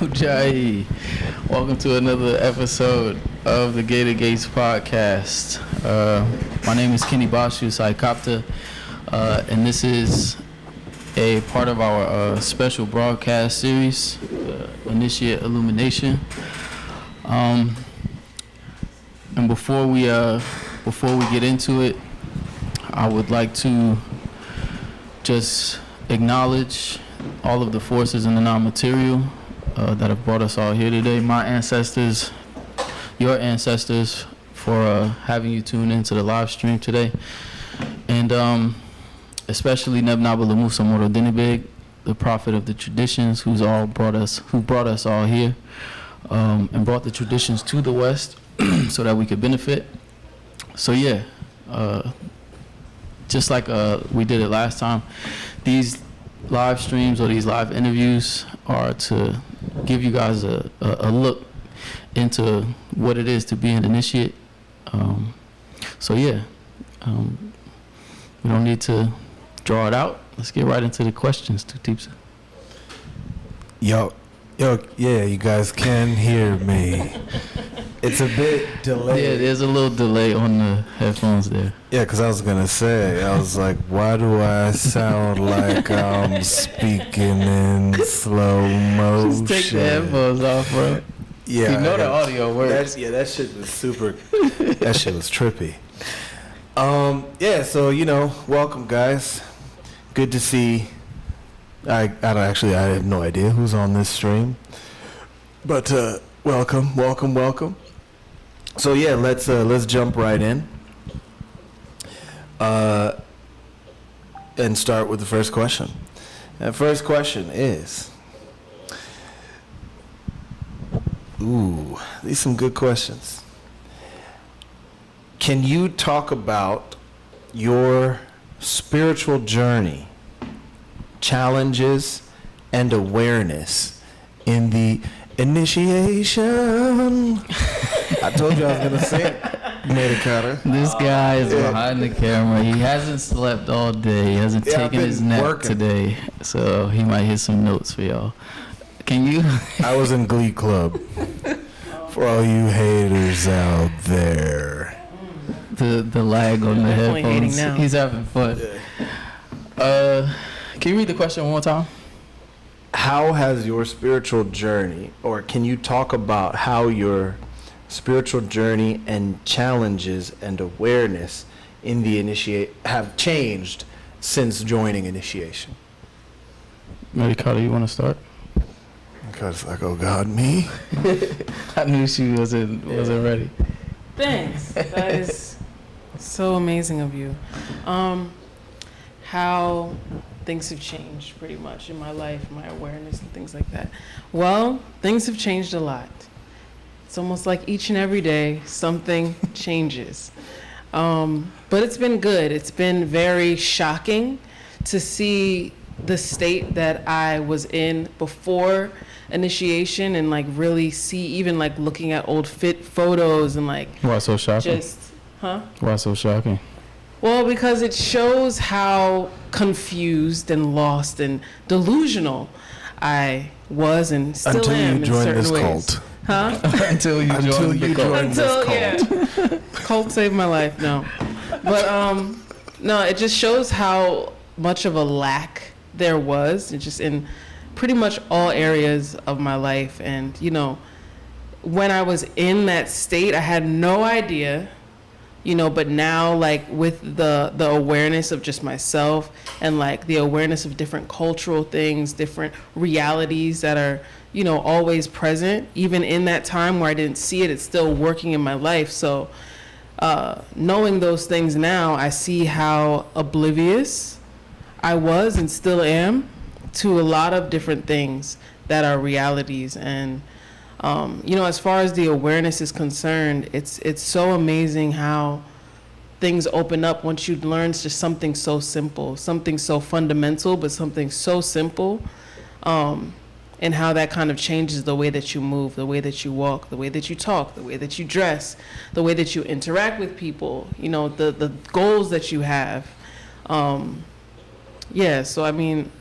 Jai. Welcome to another episode of the Gator Gates podcast. My name is Kenny Bashu Saikaptah, and this is a part of our special broadcast series, Initiate Illumination. And before we get into it, I would like to just acknowledge all of the forces in the non-material that have brought us all here today. My ancestors, your ancestors, for having you tune into the live stream today. And especially Neb Nabala Musa Moro Dinibeg, the prophet of the traditions, who brought us all here, and brought the traditions to the West so that we could benefit. So yeah, just like we did it last time, these live streams or these live interviews are to give you guys a look into what it is to be an initiate. So yeah, we don't need to draw it out. Let's get right into the questions, Tutipsa. Yo, yeah, you guys can hear me. It's a bit delayed. Yeah, there's a little delay on the headphones there. Yeah, because I was going to say, I was like, why do I sound like I'm speaking in slow motion? Just take the headphones off, bro. Yeah. You know the audio works. That shit was super, that shit was trippy. Yeah, so, welcome, guys. Good to see. I have no idea who's on this stream. But welcome. So yeah, let's jump right in and start with the first question. The first question is, these are some good questions. Can you talk about your spiritual journey, challenges, and awareness in the initiation? I told you I was going to sing. Made it, Carter. This guy is behind the camera. He hasn't slept all day. He hasn't taken his nap today. So he might hit some notes for y'all. Can you? I was in Glee Club. For all you haters out there. The lag on the headphones. He's having fun. Can you read the question one more time? How has your spiritual journey, or can you talk about how your spiritual journey and challenges and awareness in the initiate have changed since joining initiation? Mary Carter, you want to start? Because like, oh God, me? I knew she wasn't ready. Thanks. That is so amazing of you. How things have changed pretty much in my life, my awareness and things like that. Well, things have changed a lot. It's almost like each and every day something changes. But it's been good. It's been very shocking to see the state that I was in before initiation and like really see, even like looking at old fit photos and like. Why so shocking? Why so shocking? Well, because it shows how confused and lost and delusional I was and still am in certain ways. Huh? Until you joined this cult. Yeah. Cult saved my life, no. But no, it just shows how much of a lack there was, just in pretty much all areas of my life. And, when I was in that state, I had no idea. But now, like, with the awareness of just myself and, like, the awareness of different cultural things, different realities that are, always present, even in that time where I didn't see it, it's still working in my life. So knowing those things now, I see how oblivious I was and still am to a lot of different things that are realities. And as far as the awareness is concerned, it's so amazing how things open up once you learn just something so simple, something so fundamental, but something so simple, and how that kind of changes the way that you move, the way that you walk, the way that you talk, the way that you dress, the way that you interact with people, the goals that you have. So I mean,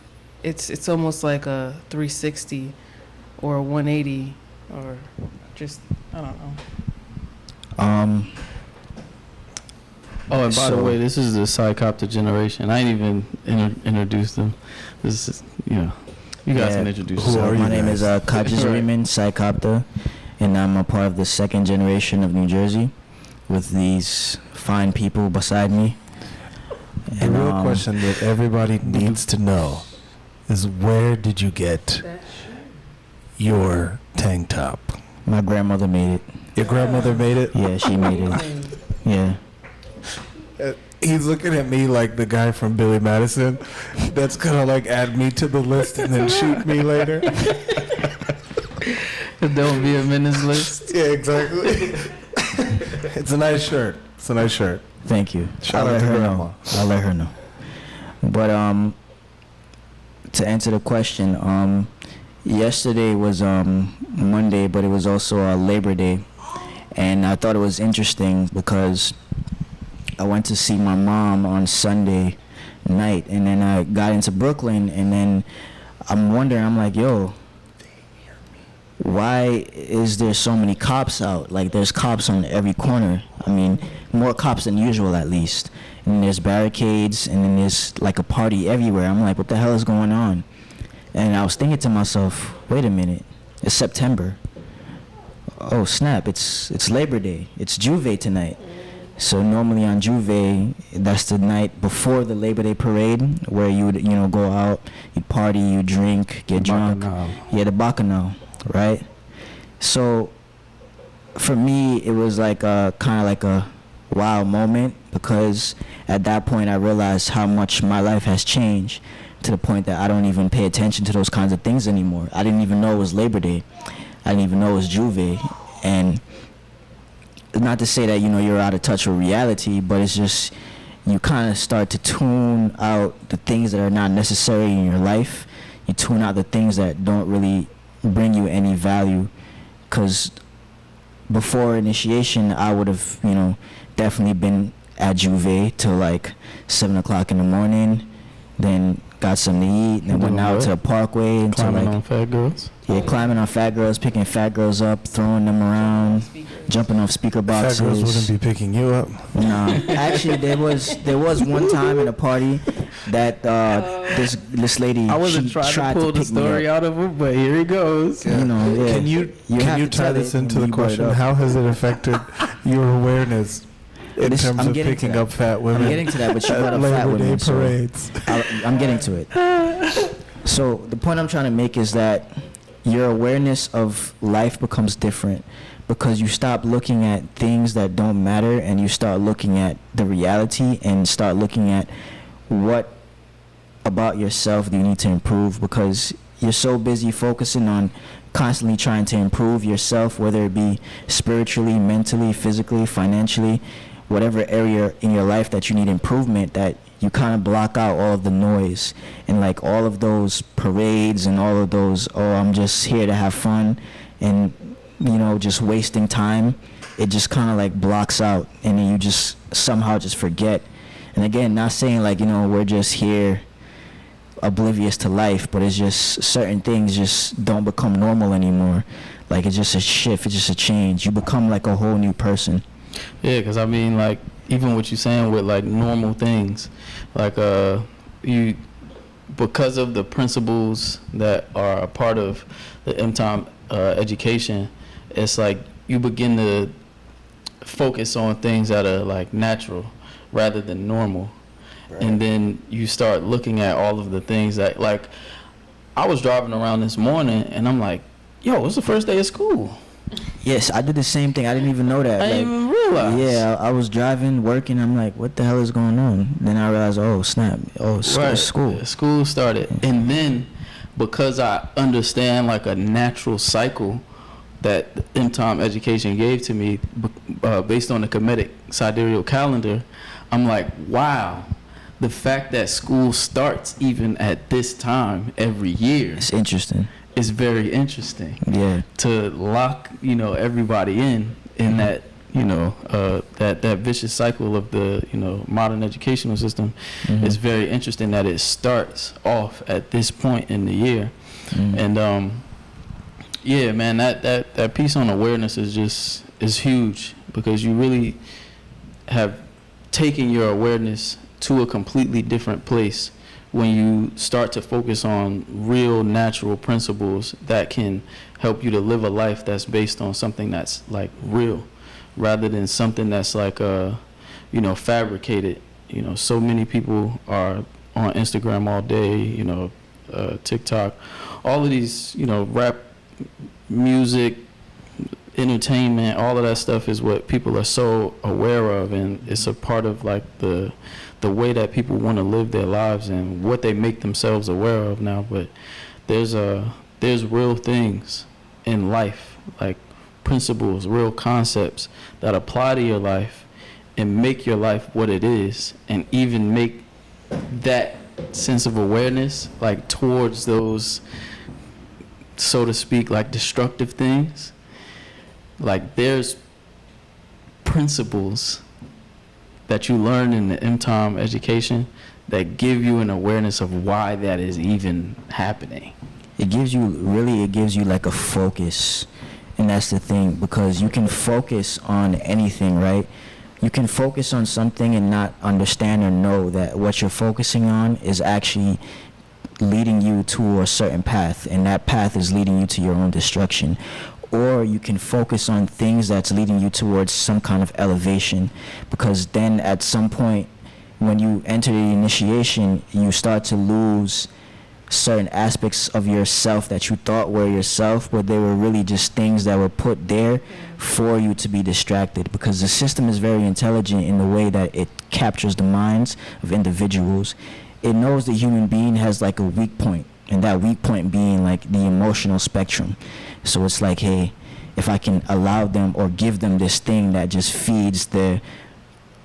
it's almost like a 360 or a 180 or just, I don't know. Oh, and by the So- way, this is the Saikaptah Generation. I ain't even introduced them. This is, you guys can introduce Who yourself. are you My name is guys? Kajizariman Saikaptah, and I'm a part of the second generation of New Jersey with these fine people beside me. The real question that everybody needs to know is, where did you get your tank top? My grandmother made it. Your grandmother made it? Yeah, she made it. Yeah. He's looking at me like the guy from Billy Madison that's gonna like add me to the list and then shoot me later. Don't be a menace list. Yeah, exactly. It's a nice shirt. It's a nice shirt. Thank you. Shout I'll out let to her Grandma. know. I'll let her know. But to answer the question, yesterday was Monday, but it was also Labor Day, and I thought it was interesting because I went to see my mom on Sunday night, and then I got into Brooklyn, and then I'm wondering, I'm like, yo, why is there so many cops out? Like, there's cops on every corner. I mean, more cops than usual, at least. And there's barricades, and then there's like a party everywhere. I'm like, what the hell is going on? And I was thinking to myself, wait a minute, it's September. Oh snap, it's Labor Day. It's Juve tonight. So normally on Juve, that's the night before the Labor Day parade, where you would, go out, you party, you drink, get drunk. Yeah, the Bacchanal, right? So for me, it was like kind of like a wow moment, because at that point I realized how much my life has changed, to the point that I don't even pay attention to those kinds of things anymore. I didn't even know it was Labor Day. I didn't even know it was Juve. And not to say that, you're out of touch with reality, but it's just you kind of start to tune out the things that are not necessary in your life. You tune out the things that don't really bring you any value. Because before initiation, I would have, definitely been at Juve till like 7 o'clock in the morning, then got something to eat, and went out to the Parkway until Climbing like on fat girls. yeah, climbing on fat girls, picking fat girls up, throwing them around, jumping off speaker Fat boxes. girls wouldn't be picking you up. No, actually, there was one time in a party that this lady I wasn't she trying tried to pull the pick me story up. out of him, but here he goes. Yeah. Yeah. Can you have to tie tell this it into when the you brought it question? up. How has it affected your awareness in terms I'm of getting to picking that. up fat women? I'm getting to that, but she brought at up fat Labor Day women. So parades. I'm getting to it. So the point I'm trying to make is that your awareness of life becomes different, because you stop looking at things that don't matter, and you start looking at the reality, and start looking at what about yourself do you need to improve, because you're so busy focusing on constantly trying to improve yourself, whether it be spiritually, mentally, physically, financially, whatever area in your life that you need improvement, that you kind of block out all of the noise and like all of those parades and all of those, oh, I'm just here to have fun, and just wasting time. It just kind of like blocks out, and then you just somehow just forget. And again, not saying like, we're just here oblivious to life, but it's just certain things just don't become normal anymore. Like, it's just a shift, it's just a change. You become like a whole new person. Yeah, because I mean, like, even what you're saying with like normal things, like you, because of the principles that are a part of the M-Time education, it's like you begin to focus on things that are like natural rather than normal. Right. And then you start looking at all of the things that, like, I was driving around this morning and I'm like, yo, it's the first day of school. Yes, I did the same thing. I didn't even know that. I didn't even realize. Yeah, I was driving, working. I'm like, what the hell is going on? Then I realized, oh, snap. Oh, Right. school. School started. And then because I understand like a natural cycle that the M-Time education gave to me based on the Kemetic sidereal calendar, I'm like, wow, the fact that school starts even at this time every year It's interesting. is very interesting. Yeah. To lock, everybody in that, that vicious cycle of the, modern educational system. Mhm. It's very interesting that it starts off at this point in the year. Mhm. And Yeah, man, that piece on awareness is huge, because you really have taken your awareness to a completely different place when you start to focus on real natural principles that can help you to live a life that's based on something that's like real, rather than something that's like fabricated. So many people are on Instagram all day, TikTok, all of these, rap music, entertainment, all of that stuff is what people are so aware of, and it's a part of like the way that people want to live their lives and what they make themselves aware of now. But there's real things in life, like principles, real concepts that apply to your life and make your life what it is, and even make that sense of awareness like towards those, so to speak, like destructive things. Like there's principles that you learn in the MTOM education that give you an awareness of why that is even happening. It gives you like a focus, and that's the thing, because you can focus on anything, right? You can focus on something and not understand or know that what you're focusing on is actually leading you to a certain path, and that path is leading you to your own destruction. Or you can focus on things that's leading you towards some kind of elevation, because then at some point when you enter the initiation, you start to lose certain aspects of yourself that you thought were yourself, but they were really just things that were put there for you to be distracted, because the system is very intelligent in the way that it captures the minds of individuals. It knows the human being has like a weak point, and that weak point being like the emotional spectrum. So it's like, hey, if I can allow them or give them this thing that just feeds their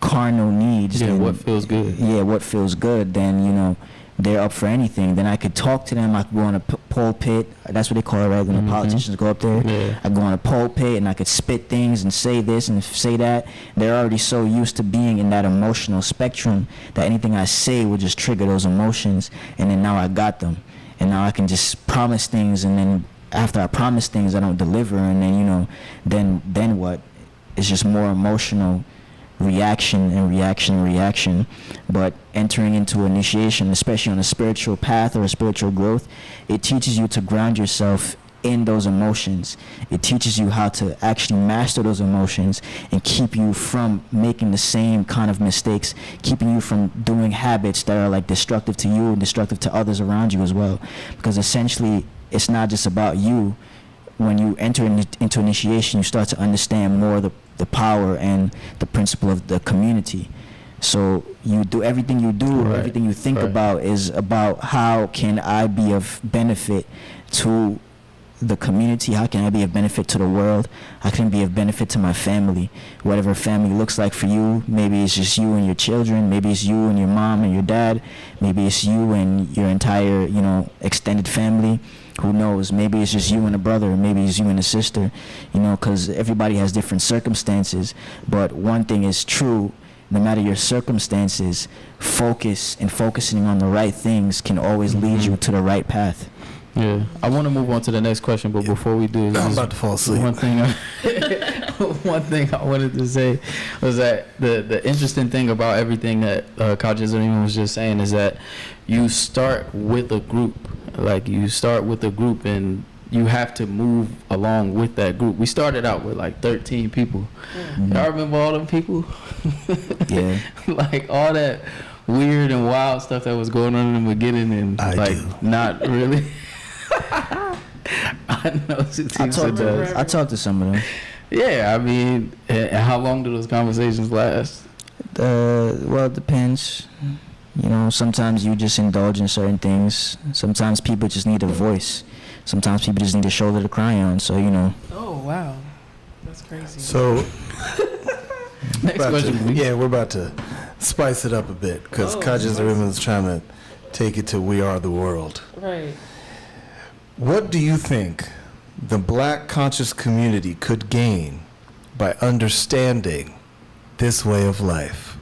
carnal needs, Yeah, then, what feels good. Yeah, what feels good, then they're up for anything. Then I could talk to them. I could go on a pulpit. That's what they call it, right? When the politicians go up there, Yeah. I go on a pulpit and I could spit things and say this and say that. They're already so used to being in that emotional spectrum that anything I say would just trigger those emotions. And then now I got them, and now I can just promise things, and then after I promise things, I don't deliver, and then then what? It's just more emotional reaction and reaction. But entering into initiation, especially on a spiritual path or a spiritual growth, it teaches you to ground yourself in those emotions. It teaches you how to actually master those emotions and keep you from making the same kind of mistakes, keeping you from doing habits that are like destructive to you and destructive to others around you as well. Because essentially, it's not just about you. When you enter into initiation, you start to understand more the power and the principle of the community. So you do everything you do, Right. everything you think Right. about is about how can I be of benefit to the community, how can I be of benefit to the world, how can I be of benefit to my family, whatever family looks like for you. Maybe it's just you and your children, maybe it's you and your mom and your dad, maybe it's you and your entire extended family. Who knows? Maybe it's just you and a brother, maybe it's you and a sister, because everybody has different circumstances. But one thing is true, no matter your circumstances, focusing on the right things can always lead you to the right path. Yeah, I want to move on to the next question, but before we do, I'm about to fall asleep. One thing I wanted to say was that the interesting thing about everything that Saikaptah Generation was just saying is that you start with a group. Like you start with a group, and you have to move along with that group. We started out with like 13 people. Y'all remember all them people? Yeah. Like all that weird and wild stuff that was going on in the beginning, and I do. not really. I know. I talked to some of them. Yeah, I mean, and how long do those conversations last? Well, it depends. Sometimes you just indulge in certain things. Sometimes people just need a voice. Sometimes people just need a shoulder to cry on. So, Oh, wow. That's crazy. So, Next question, please. yeah, we're about to spice it up a bit, because Saikaptah Generation is trying to take it to We Are the World. Right. What do you think the Black conscious community could gain by understanding this way of life?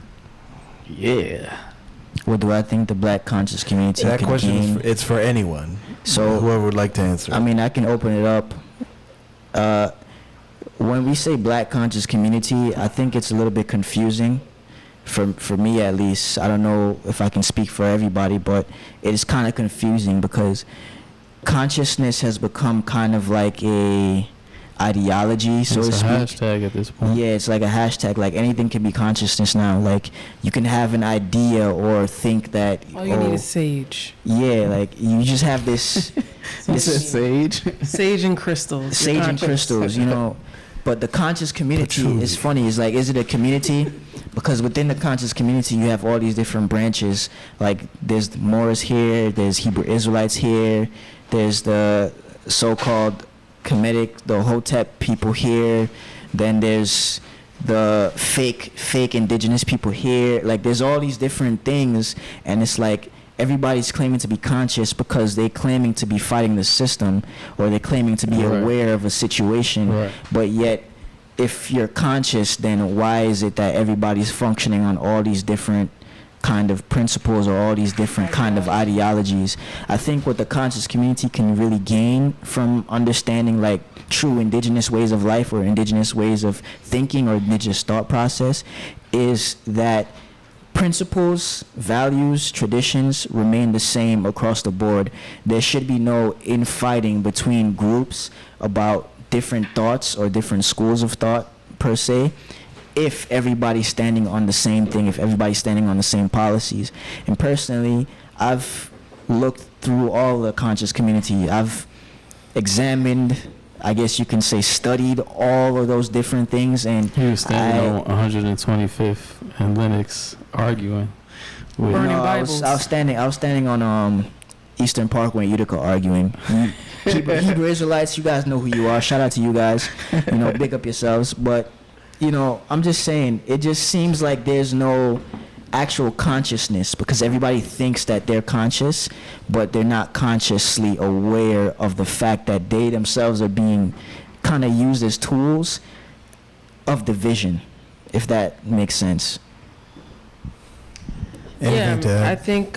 Yeah. what do I think the Black conscious community That could question gain? it's for anyone. So whoever would like to answer. I mean, I can open it up When we say black conscious community, I think it's a little bit confusing. For me at least, I don't know if I can speak for everybody, but it is kind of confusing because consciousness has become kind of like a ideology, so to It's a speak. hashtag at this point. Yeah, it's like a hashtag. Like anything can be consciousness now. Like you can have an idea or think that. All you need is sage. Yeah, like you just have this. This is sage. Sage and crystals. Sage and crystals, you know. But the conscious community is funny. It's like, is it a community? Because within the conscious community, you have all these different branches. Like there's Moors here, there's Hebrew Israelites here, there's the so-called Kemetic, the Hotep people here. Then there's the fake indigenous people here. Like there's all these different things, and it's like everybody's claiming to be conscious because they're claiming to be fighting the system, or they're claiming to be Right. aware of a situation. Right. But yet, if you're conscious, then why is it that everybody's functioning on all these different kind of principles or all these different kind of ideologies? I think what the conscious community can really gain from understanding like true indigenous ways of life or indigenous ways of thinking or indigenous thought process is that principles, values, traditions remain the same across the board. There should be no infighting between groups about different thoughts or different schools of thought per se, if everybody's standing on the same thing, if everybody's standing on the same policies. And personally, I've looked through all the conscious community. I've examined, I guess you can say, studied all of those different things, and He was standing on 125th and Lennox arguing with Burning I was Bibles. standing on Eastern Parkway in Utica arguing. Hebrew Israelites, you guys know who you are. Shout out to you guys. You know, big up yourselves. But, you know, I'm just saying, it just seems like there's no actual consciousness because everybody thinks that they're conscious, but they're not consciously aware of the fact that they themselves are being kind of used as tools of division, if that makes sense. Anything to add? I think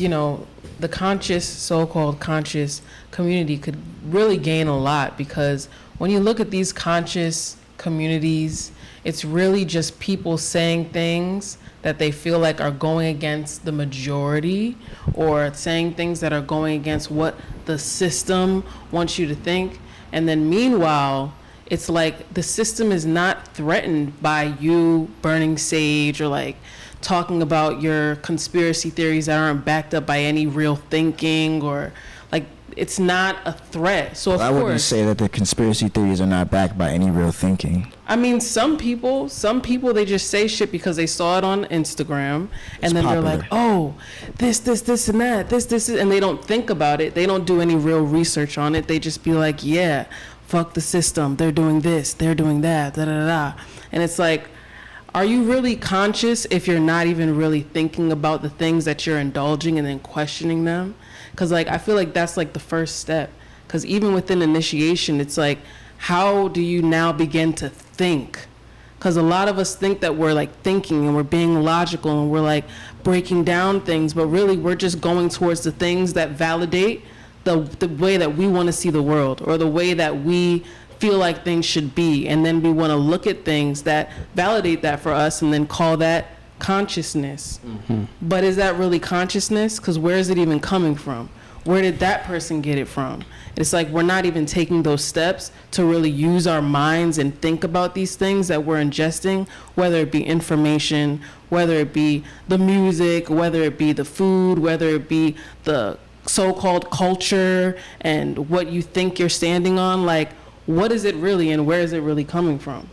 you know, the conscious, so-called conscious community could really gain a lot, because when you look at these conscious communities, it's really just people saying things that they feel like are going against the majority, or saying things that are going against what the system wants you to think. And then meanwhile, it's like the system is not threatened by you burning sage or like talking about your conspiracy theories that aren't backed up by any real thinking, or like it's not a threat. So of I course, wouldn't say that the conspiracy theories are not backed by any real thinking. I mean, some people, they just say shit because they saw it on Instagram, and It's then popular. they're like, oh, this, and that, this, and they don't think about it. They don't do any real research on it. They just be like, yeah, fuck the system. They're doing this, they're doing that, da da da. And it's like, are you really conscious if you're not even really thinking about the things that you're indulging and then questioning them? Because like, I feel like that's like the first step. Because even within initiation, it's like, how do you now begin to think? Because a lot of us think that we're like thinking and we're being logical and we're like breaking down things, but really we're just going towards the things that validate the way that we want to see the world, or the way that we feel like things should be. And then we want to look at things that validate that for us and then call that consciousness. Mm-hmm. But is that really consciousness? Because where is it even coming from? Where did that person get it from? It's like we're not even taking those steps to really use our minds and think about these things that we're ingesting, whether it be information, whether it be the music, whether it be the food, whether it be the so-called culture and what you think you're standing on. Like, what is it really, and where is it really coming from?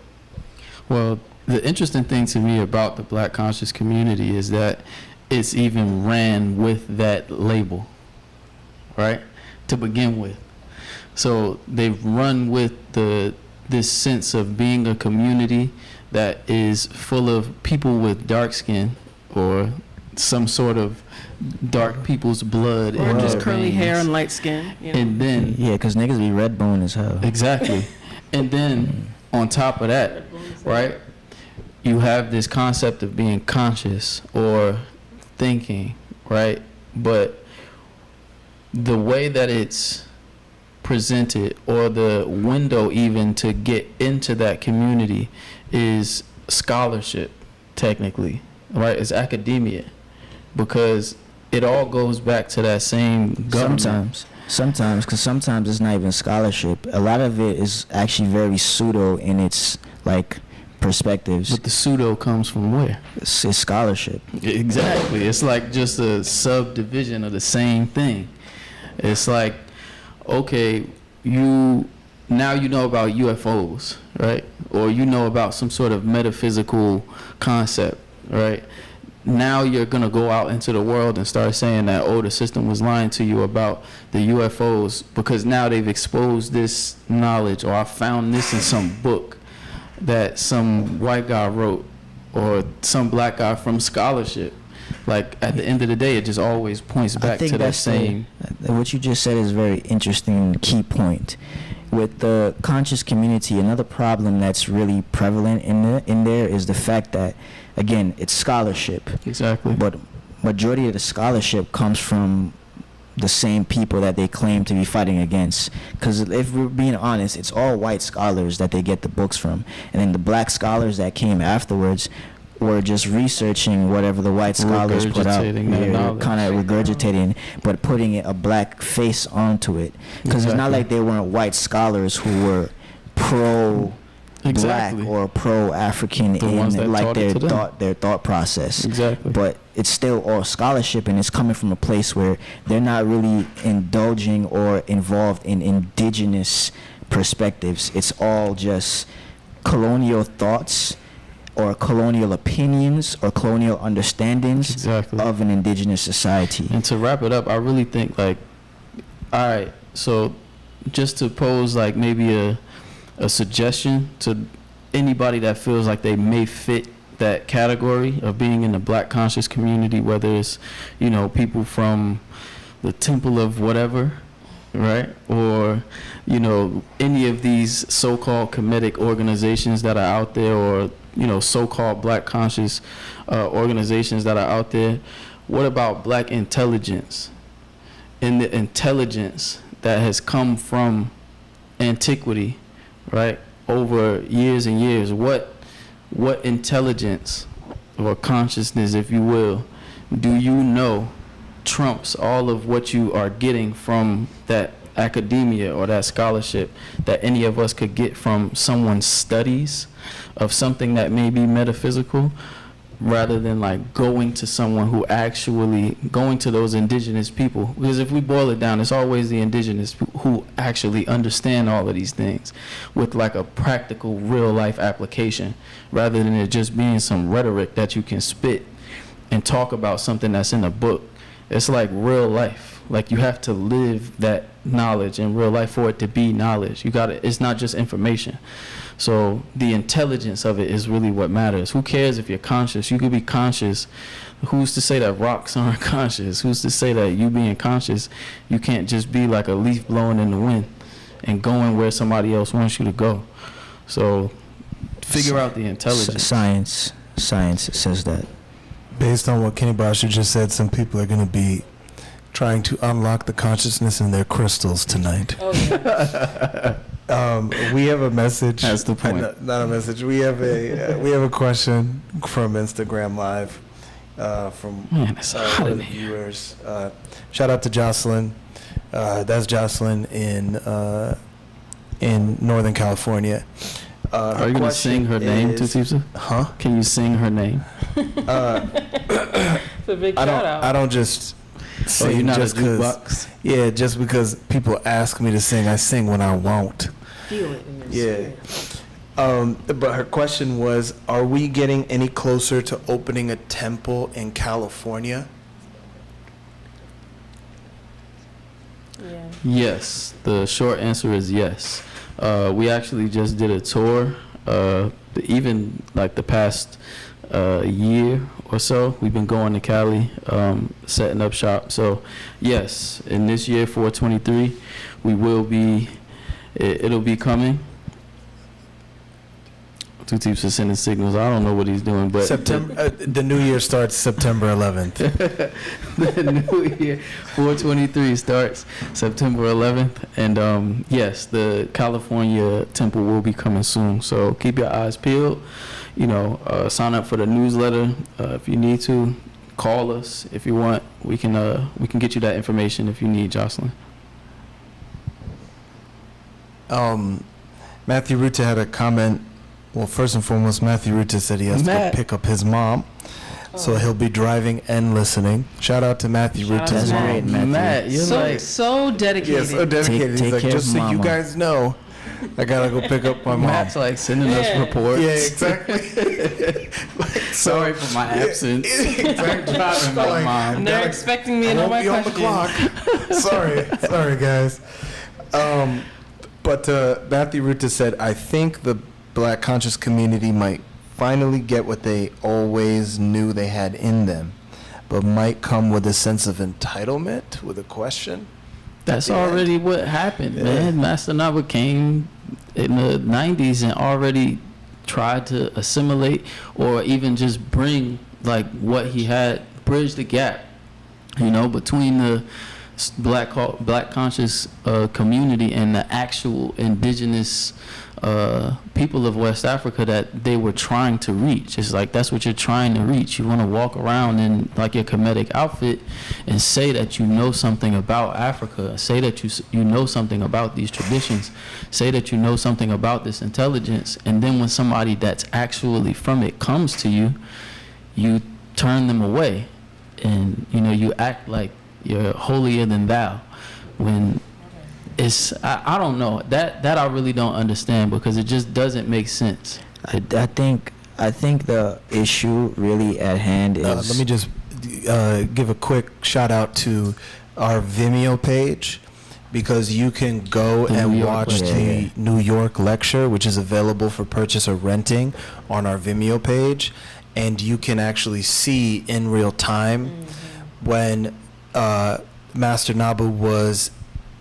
Well, the interesting thing to me about the Black conscious community is that it's even ran with that label, right? To begin with. So they've run with this sense of being a community that is full of people with dark skin or some sort of dark people's blood Or in just their curly hair veins. and light skin. You know? And then Yeah, because niggas be red bone as hell. exactly. And then on top of that, right, you have this concept of being conscious or thinking, right? But the way that it's presented, or the window even to get into that community, is scholarship, technically, right? It's academia, because it all goes back to that same government. Sometimes, because sometimes it's not even scholarship. A lot of it is actually very pseudo in its like perspectives. But the pseudo comes from where? It's scholarship. Exactly. It's like just a subdivision of the same thing. It's like, okay, now you know about UFOs, right? Or you know about some sort of metaphysical concept, right? Now you're going to go out into the world and start saying that, oh, the system was lying to you about the UFOs, because now they've exposed this knowledge, or I found this in some book that some white guy wrote, or some black guy from scholarship. Like, at the end of the day, it just always points back to that same. What you just said is a very interesting key point. With the conscious community, another problem that's really prevalent in there is the fact that, again, it's scholarship. Exactly. But majority of the scholarship comes from the same people that they claim to be fighting against. Because if we're being honest, it's all white scholars that they get the books from. And then the black scholars that came afterwards were just researching whatever the white scholars put out. They're kind of regurgitating, but putting a black face onto it. Because it's not like they weren't white scholars who were pro-black or pro-African in like their thought process. Exactly. But it's still all scholarship, and it's coming from a place where they're not really indulging or involved in indigenous perspectives. It's all just colonial thoughts, or colonial opinions, or colonial understandings of an indigenous society. And to wrap it up, I really think, like, all right, so just to pose like maybe a suggestion to anybody that feels like they may fit that category of being in the black conscious community, whether it's, you know, people from the temple of whatever, right? Or, you know, any of these so-called Kemetic organizations that are out there, or, you know, so-called black conscious organizations that are out there. What about black intelligence? And the intelligence that has come from antiquity, right? Over years and years. What intelligence or consciousness, if you will, do you know trumps all of what you are getting from that academia or that scholarship that any of us could get from someone's studies of something that may be metaphysical, rather than like going to someone who actually, going to those indigenous people? Because if we boil it down, it's always the indigenous who actually understand all of these things with like a practical real life application, rather than it just being some rhetoric that you can spit and talk about something that's in a book. It's like real life. Like, you have to live that knowledge in real life for it to be knowledge. It's not just information. So the intelligence of it is really what matters. Who cares if you're conscious? You could be conscious. Who's to say that rocks aren't conscious? Who's to say that you being conscious, you can't just be like a leaf blowing in the wind and going where somebody else wants you to go? So figure out the intelligence. Science says that. Based on what Kenny Basha just said, some people are going to be trying to unlock the consciousness in their crystals tonight. Oh, yeah. We have a message. That's the point. Not a message. We have a question from Instagram Live from one of the viewers. Shout out to Jocelyn. That's Jocelyn in Northern California. Are you gonna sing her name, Tutipsa? Huh? Can you sing her name? It's a big shout out. I don't just sing just because. Yeah, just because people ask me to sing, I sing when I won't. Feel it in your spirit. But her question was, are we getting any closer to opening a temple in California? Yeah. Yes. The short answer is yes. We actually just did a tour, even like the past year or so. We've been going to Cali, setting up shop. So yes, in this year, 423, we will be, it'll be coming Two Teeps are sending signals. I don't know what he's doing, but September. The new year starts September 11th. the new year 423 starts September 11th, and yes, the California temple will be coming soon. So keep your eyes peeled. You know, sign up for the newsletter if you need to. Call us if you want. We can get you that information if you need, Jocelyn. Matthew Ruta had a comment. Well, first and foremost, Matthew Ruta said he has to go pick up his mom. So he'll be driving and listening. Shout out to Matthew Ruta's mom. great, Matthew. Matt, you're So dedicated. Yeah, so dedicated. Take He's like, care just of so you mama. guys know, I gotta go pick up my mom. Matt's like sending us reports. Yeah, exactly. Sorry for my absence. Exactly. Driving my mom. And they're expecting me I and all won't my be on the questions. clock. Sorry, guys. But Matthew Ruta said, I think the Black conscious community might finally get what they always knew they had in them, but might come with a sense of entitlement, with a question. That's already what happened, man. Master Naba came in the 90s and already tried to assimilate or even just bring like what he had, bridge the gap, you know, between the black conscious community and the actual indigenous people of West Africa that they were trying to reach. It's like that's what you're trying to reach. You want to walk around in like your Kemetic outfit and say that you know something about Africa, say that you know something about these traditions, say that you know something about this intelligence, and then when somebody that's actually from it comes to you, you turn them away, and you know you act like you're holier than thou, when it's I don't know, that I really don't understand, because it just doesn't make sense. I think the issue really at hand is. Let me just give a quick shout out to our Vimeo page, because you can go and watch the New York lecture, which is available for purchase or renting on our Vimeo page, and you can actually see in real time when Master Nabu was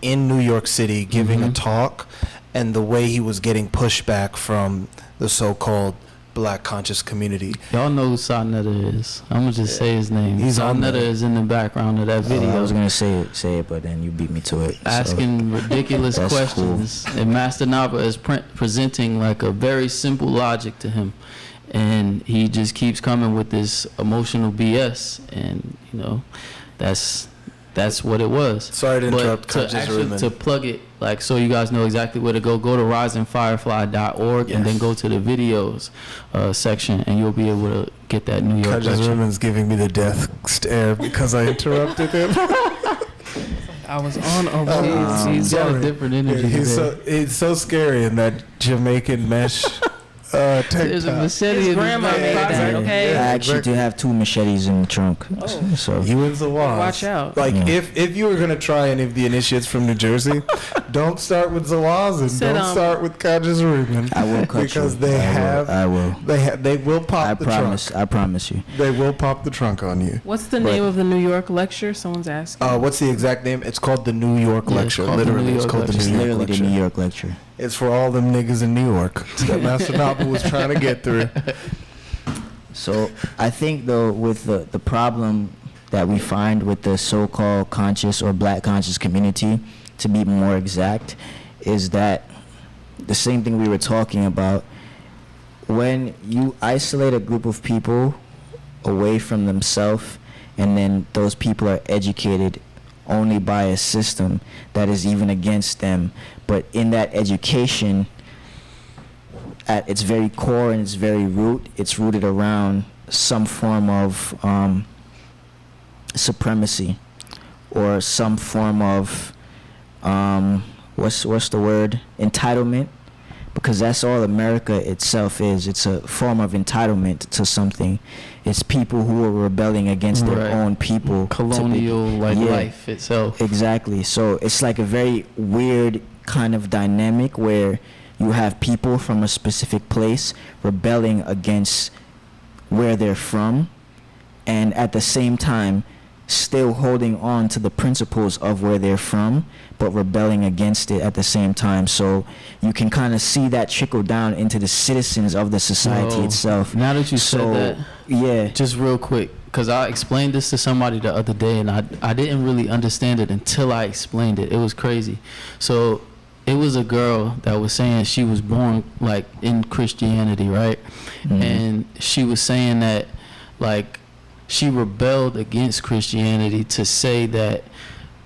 in New York City giving a talk, and the way he was getting pushback from the so-called Black conscious community. Y'all know who Sarnetta is. I'm gonna just say his name. He's on Sarnetta there. is in the background of that video. I was gonna say it, but then you beat me to it. Asking ridiculous That's questions, and Master Naba is presenting like a very simple logic to him, and he just keeps coming with this emotional BS, and you know, that's what it was. Sorry to interrupt. But to plug it, like, so you guys know exactly where to go to risingfirefly.org, and then go to the videos section, and you'll be able to get that New York Kaj's lecture. Ribbon's giving me the death stare because I interrupted him. I was on a roll. He's got a Sorry. different energy. He's so scary in that Jamaican mesh tank There's a top. machete His in grandma his made back. that, okay? I actually do have 2 machetes in the trunk. Oh. So You and Zawaz. Watch out. Like, Yeah. if you were going to try any of the initiates from New Jersey, don't start with Zawaz and Said, don't start with Kaj's Ribbon. I will cut because you. they I will. they will pop I the promise. trunk. I promise you. They will pop the trunk on you. What's the name of the New York lecture? Someone's asking. What's the exact name? It's called the New York Yeah, it's Lecture. called the Literally, New it's York called the Lecture. It's New York literally Lecture. the New York lecture. It's for all them niggas in New York that Master Nabu was trying to get through. So I think though, with the problem that we find with the so-called conscious or Black conscious community, to be more exact, is that the same thing we were talking about. When you isolate a group of people away from themselves, and then those people are educated only by a system that is even against them, but in that education, at its very core and its very root, it's rooted around some form of supremacy, or some form of what's the word? Entitlement, because that's all America itself is. It's a form of entitlement to something. It's people who are rebelling against Right. their own people. Colonial, like, Yeah. life itself. Exactly. So it's like a very weird kind of dynamic where you have people from a specific place rebelling against where they're from, and at the same time still holding on to the principles of where they're from, but rebelling against it at the same time. So you can kind of see that trickle down into the citizens of the society Whoa. itself. Now that you So, said that, yeah, just real quick, because I explained this to somebody the other day, and I didn't really understand it until I explained it. It was crazy. So it was a girl that was saying she was born like in Christianity, right? Mhm. And she was saying that like she rebelled against Christianity to say that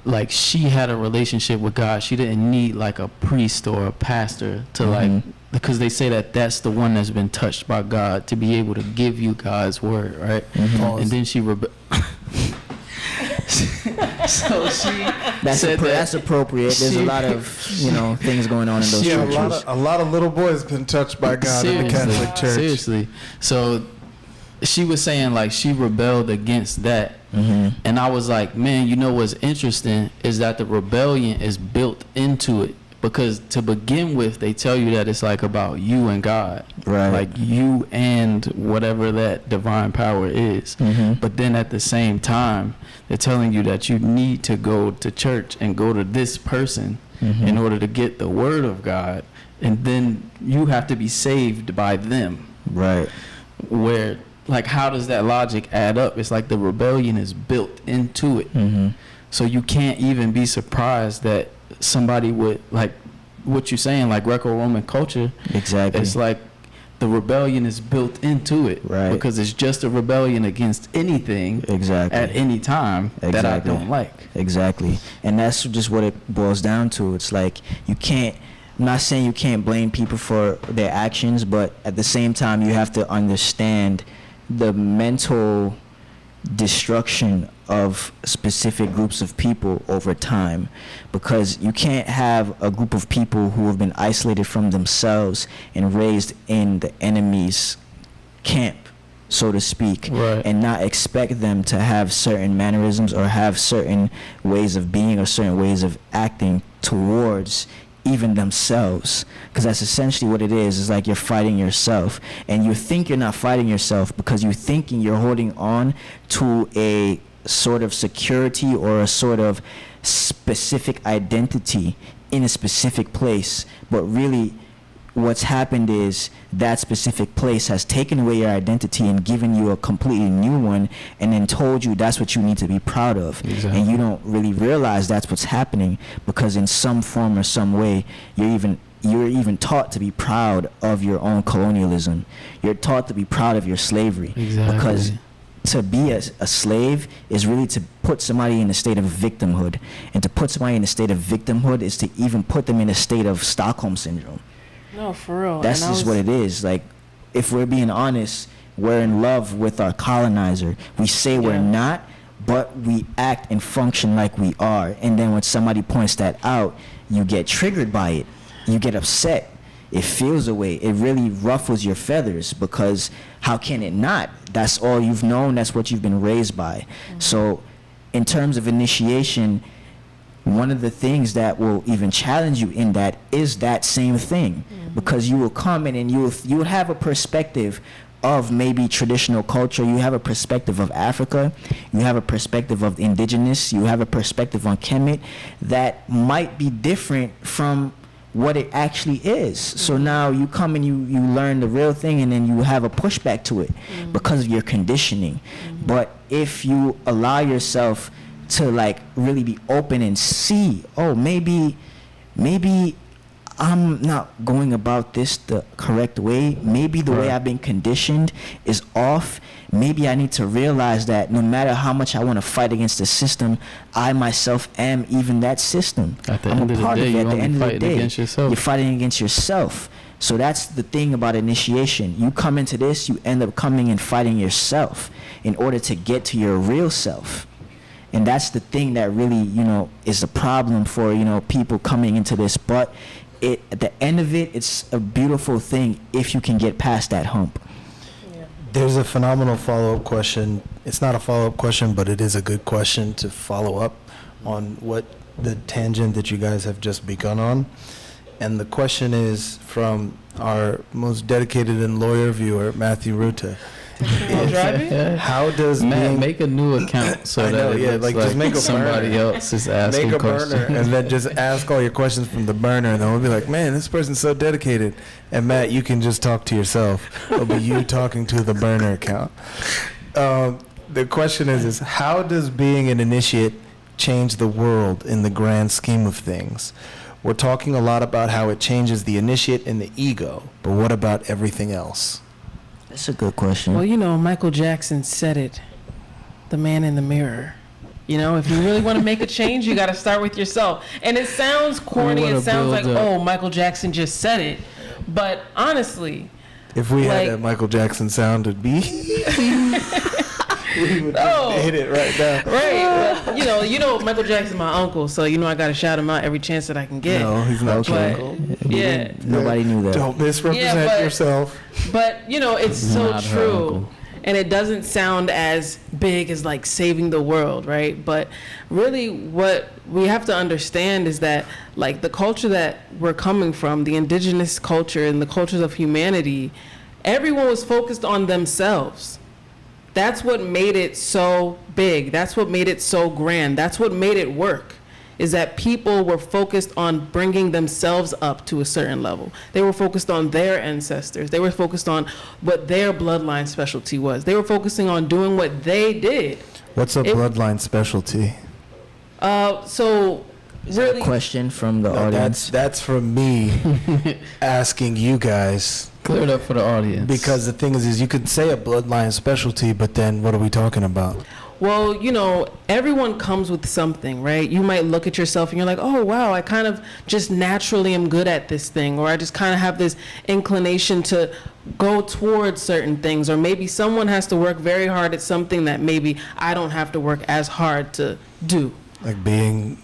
like she had a relationship with God. She didn't need like a priest or a pastor to like, because they say that that's the one that's been touched by God to be able to give you God's word, right? And then she rebelled. So she said that's appropriate. There's a lot of things going on in those Yeah, churches. a lot of little boys been touched by God in the Catholic Church. Seriously. So she was saying like she rebelled against that. And I was like, man, you know what's interesting is that the rebellion is built into it, because to begin with they tell you that it's like about you and God, Right. like you and whatever that divine power is. But then at the same time they're telling you that you need to go to church and go to this person in order to get the word of God, and then you have to be saved by them. Right. Where like how does that logic add up? It's like the rebellion is built into it. So you can't even be surprised that somebody would, like what you're saying, like Greco-Roman culture, Exactly. it's like the rebellion is built into it, Right. because it's just a rebellion against anything Exactly. at any time that I Exactly. don't like. Exactly. And that's just what it boils down to. It's like you can't, I'm not saying you can't blame people for their actions, but at the same time you have to understand the mental destruction of specific groups of people over time, because you can't have a group of people who have been isolated from themselves and raised in the enemy's camp, so to speak, Right. and not expect them to have certain mannerisms or have certain ways of being or certain ways of acting towards even themselves, because that's essentially what it is. It's like you're fighting yourself, and you think you're not fighting yourself because you're thinking you're holding on to a sort of security or a sort of specific identity in a specific place, but really what's happened is that specific place has taken away your identity and given you a completely new one, and then told you that's what you need to be proud of. Exactly. And you don't really realize that's what's happening, because in some form or some way you're even taught to be proud of your own colonialism. You're taught to be proud of your slavery. Exactly. Because to be a slave is really to put somebody in a state of victimhood, and to put somebody in a state of victimhood is to even put them in a state of Stockholm syndrome. No, for real. That's just what it is. Like, if we're being honest, we're in love with our colonizer. We say we're not, but we act and function like we are. And then when somebody points that out, you get triggered by it. You get upset. It feels away. It really ruffles your feathers, because how can it not? That's all you've known. That's what you've been raised by. So in terms of initiation, one of the things that will even challenge you in that is that same thing, because you will come in and you will have a perspective of maybe traditional culture. You have a perspective of Africa. You have a perspective of indigenous. You have a perspective on Kemet that might be different from what it actually is. So now you come and you learn the real thing, and then you have a pushback to it because of your conditioning. But if you allow yourself to like really be open and see, oh, maybe I'm not going about this the correct way. Maybe the way I've been conditioned is off. Maybe I need to realize that no matter how much I want to fight against the system, I myself am even that system. At the I'm end a of the part day, of it. you're At the only end of the fighting day, against yourself. you're fighting against yourself. So that's the thing about initiation. You come into this, you end up coming and fighting yourself in order to get to your real self. And that's the thing that really, is a problem for, people coming into this. But at the end of it, it's a beautiful thing if you can get past that hump. There's a phenomenal follow-up question. It's not a follow-up question, but it is a good question to follow up on what the tangent that you guys have just begun on. And the question is from our most dedicated and loyal viewer, Matthew Ruta. While driving? How does Matt, being make a new account so I know, that it yeah, looks like, like, just make a somebody burner. else is asking make a questions. burner and then just ask all your questions from the burner, and then we'll be like, man, this person's so dedicated. And Matt, you can just talk to yourself. It'll be you talking to the burner account. The question is how does being an initiate change the world in the grand scheme of things? We're talking a lot about how it changes the initiate and the ego, but what about everything else? That's a good question. Well, you know, Michael Jackson said it. The man in the mirror. You know, if you really want to make a change, you got to start with yourself. And it sounds corny. We wanna It sounds like, build up. oh, Michael Jackson just said it. But honestly, If we Like- had that Michael Jackson sound, it'd be we would Oh. hit it right now. right. But, you know, Michael Jackson's my uncle, so you know I got to shout him out every chance that I can get. No, he's not your But- uncle. Yeah. Nobody knew that. Don't misrepresent Yeah, but- yourself. But, you know, it's so Not her true. uncle. And it doesn't sound as big as like saving the world, right? But really what we have to understand is that like the culture that we're coming from, the indigenous culture and the cultures of humanity, everyone was focused on themselves. That's what made it so big. That's what made it so grand. That's what made it work. Is that people were focused on bringing themselves up to a certain level. They were focused on their ancestors. They were focused on what their bloodline specialty was. They were focusing on doing what they did. What's a It- bloodline specialty? So really, Question from the audience. That's from me asking you guys. Clear it up for the audience. Because the thing is you could say a bloodline specialty, but then what are we talking about? well, you know, everyone comes with something, right? You might look at yourself and you're like, oh, wow, I kind of just naturally am good at this thing, or I just kind of have this inclination to go towards certain things, or maybe someone has to work very hard at something that maybe I don't have to work as hard to do, Like being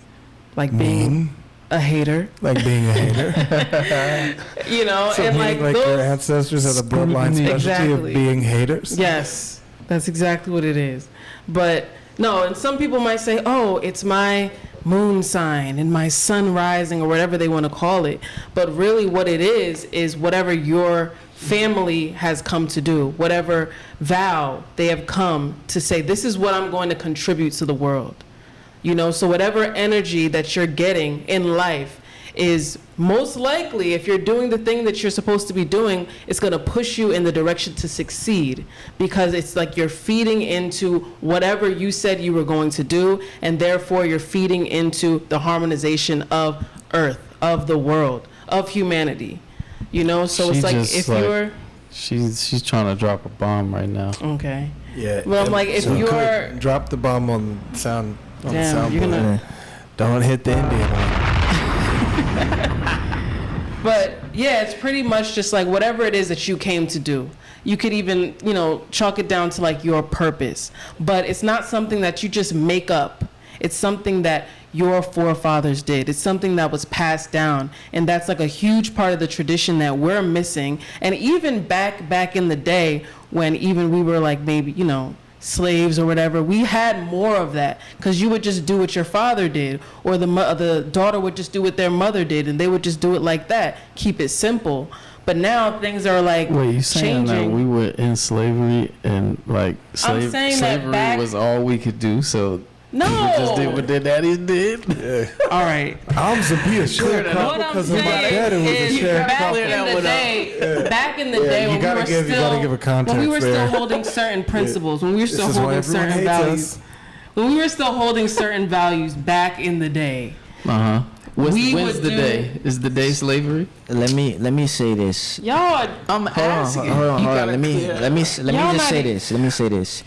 like being mean? a hater, Like being a hater? you know, So and meaning like your those. ancestors had a bloodline Scrutiny. specialty Exactly. of being haters? Yes, that's exactly what it is. But no, and some people might say, oh, it's my moon sign and my sun rising, or whatever they want to call it. But really what it is whatever your family has come to do, whatever vow they have come to say, this is what I'm going to contribute to the world. You know, so whatever energy that you're getting in life is most likely, if you're doing the thing that you're supposed to be doing, it's going to push you in the direction to succeed, because it's like you're feeding into whatever you said you were going to do, and therefore you're feeding into the harmonization of Earth, of the world, of humanity. You know, so She it's like just, if like- you're she's trying to drop a bomb right now. okay. Yeah. Well, I'm like, if So you're- could drop the bomb on sound. On Damn, sound you're board. gonna- Don't hit the Indian one. But yeah, it's pretty much just like whatever it is that you came to do. You could even, you know, chalk it down to like your purpose. But it's not something that you just make up. It's something that your forefathers did. It's something that was passed down. And that's like a huge part of the tradition that we're missing. And even back in the day when even we were like maybe, you know, slaves or whatever, we had more of that, because you would just do what your father did, or the daughter would just do what their mother did, and they would just do it like that, keep it simple. But now things are like Wait, you saying that changing. we were in slavery and like saying that slavery back- was all we could do, so No. people just did what their daddies did? All right. I'm to be a What sharecropper I'm because of my saying daddy was a is back in sharecropper. the day, back in the Yeah, day you when we gotta were give- you still, gotta give a context when we were there. still holding certain principles, when we were This still is why holding everyone certain hates values, us. when we were still holding certain values back in the day. Uh-huh. When's We the would day? Is the day slavery? Let me say this. Y'all, I'm asking. Hold on. You Let gotta me clear let me Y'all just say not- this. Let me say this.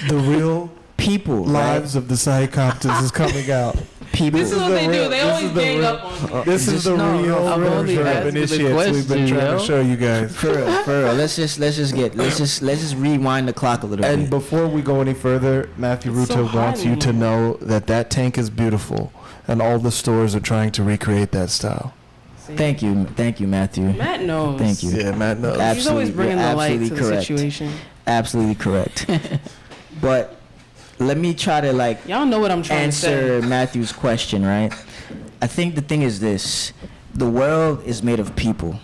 The real People, lives of the Saikaptahs is coming out. People. this is what the they do. real- They this always is the gang real- up on me. This is the No, real I'm only version of asking the initiates we've been question, trying yo. to show you guys. For real. Let's just rewind the clock a little And bit. before we go any further, Matthew It's so Ruto hot wants in you to here. know that tank is beautiful, and all the stores are trying to recreate that style. Thank you, Matthew. Matt knows. Thank you. Yeah, Matt knows. He's always bringing You're the light to absolutely the correct. situation. Absolutely correct. But let me try to like Y'all know what I'm trying to answer say. Matthew's question, right? I think the thing is this: the world is made of people.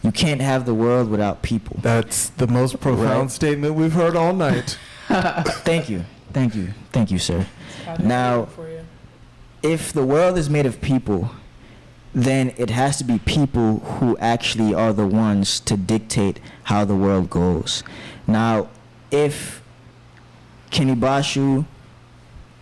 You can't have the world without people. That's the most profound Right. statement we've heard all night. Thank you. Thank you. Thank you, sir. Now, if the world is made of people, then it has to be people who actually are the ones to dictate how the world goes. Now, if Kenibashu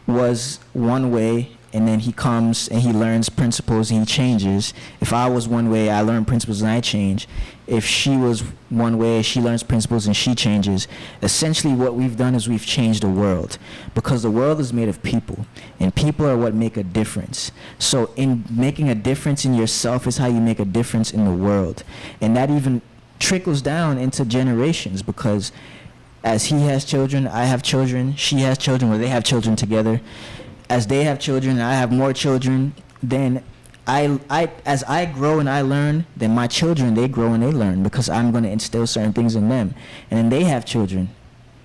was one way, and then he comes and he learns principles and he changes. If I was one way, I learn principles and I change. If she was one way, she learns principles and she changes. Essentially what we've done is we've changed the world, because the world is made of people, and people are what make a difference. So in making a difference in yourself is how you make a difference in the world. And that even trickles down into generations, because as he has children, I have children, she has children, or they have children together. As they have children and I have more children, then as I grow and I learn, then my children, they grow and they learn, because I'm going to instill certain things in them. And then they have children,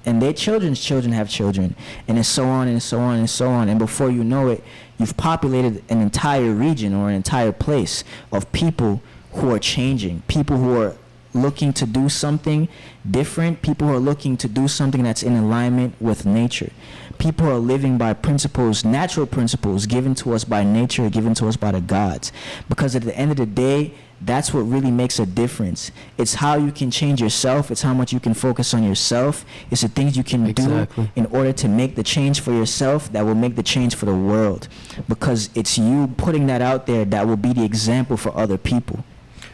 and their children's children have children, and it's so on and so on and so on. And before you know it, you've populated an entire region or an entire place of people who are changing, people who are looking to do something different, people who are looking to do something that's in alignment with nature. People are living by principles, natural principles given to us by nature, given to us by the gods. Because at the end of the day, that's what really makes a difference. It's how you can change yourself. It's how much you can focus on yourself. It's the things you can do in order to make the change for yourself that will make the change for the world. Because it's you putting that out there that will be the example for other people.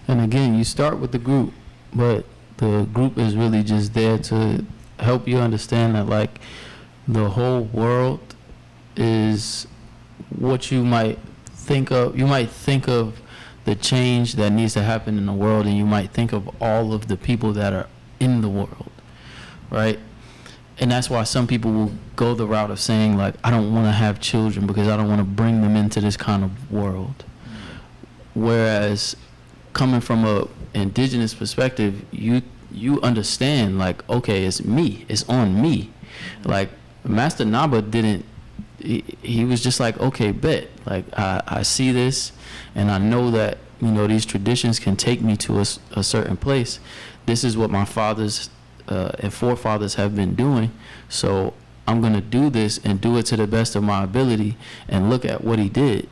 And again, you start with the group, but the group is really just there to help you understand that, like, the whole world is what you might think of. You might think of the change that needs to happen in the world, and you might think of all of the people that are in the world, right? And that's why some people will go the route of saying, like, I don't want to have children because I don't want to bring them into this kind of world. Whereas coming from a indigenous perspective, you understand, like, okay, it's me, it's on me. Like, Master Naba didn't, he was just like, okay, bet, like, I see this, and I know that, you know, these traditions can take me to a certain place. This is what my fathers and forefathers have been doing, so I'm going to do this and do it to the best of my ability, and look at what he did.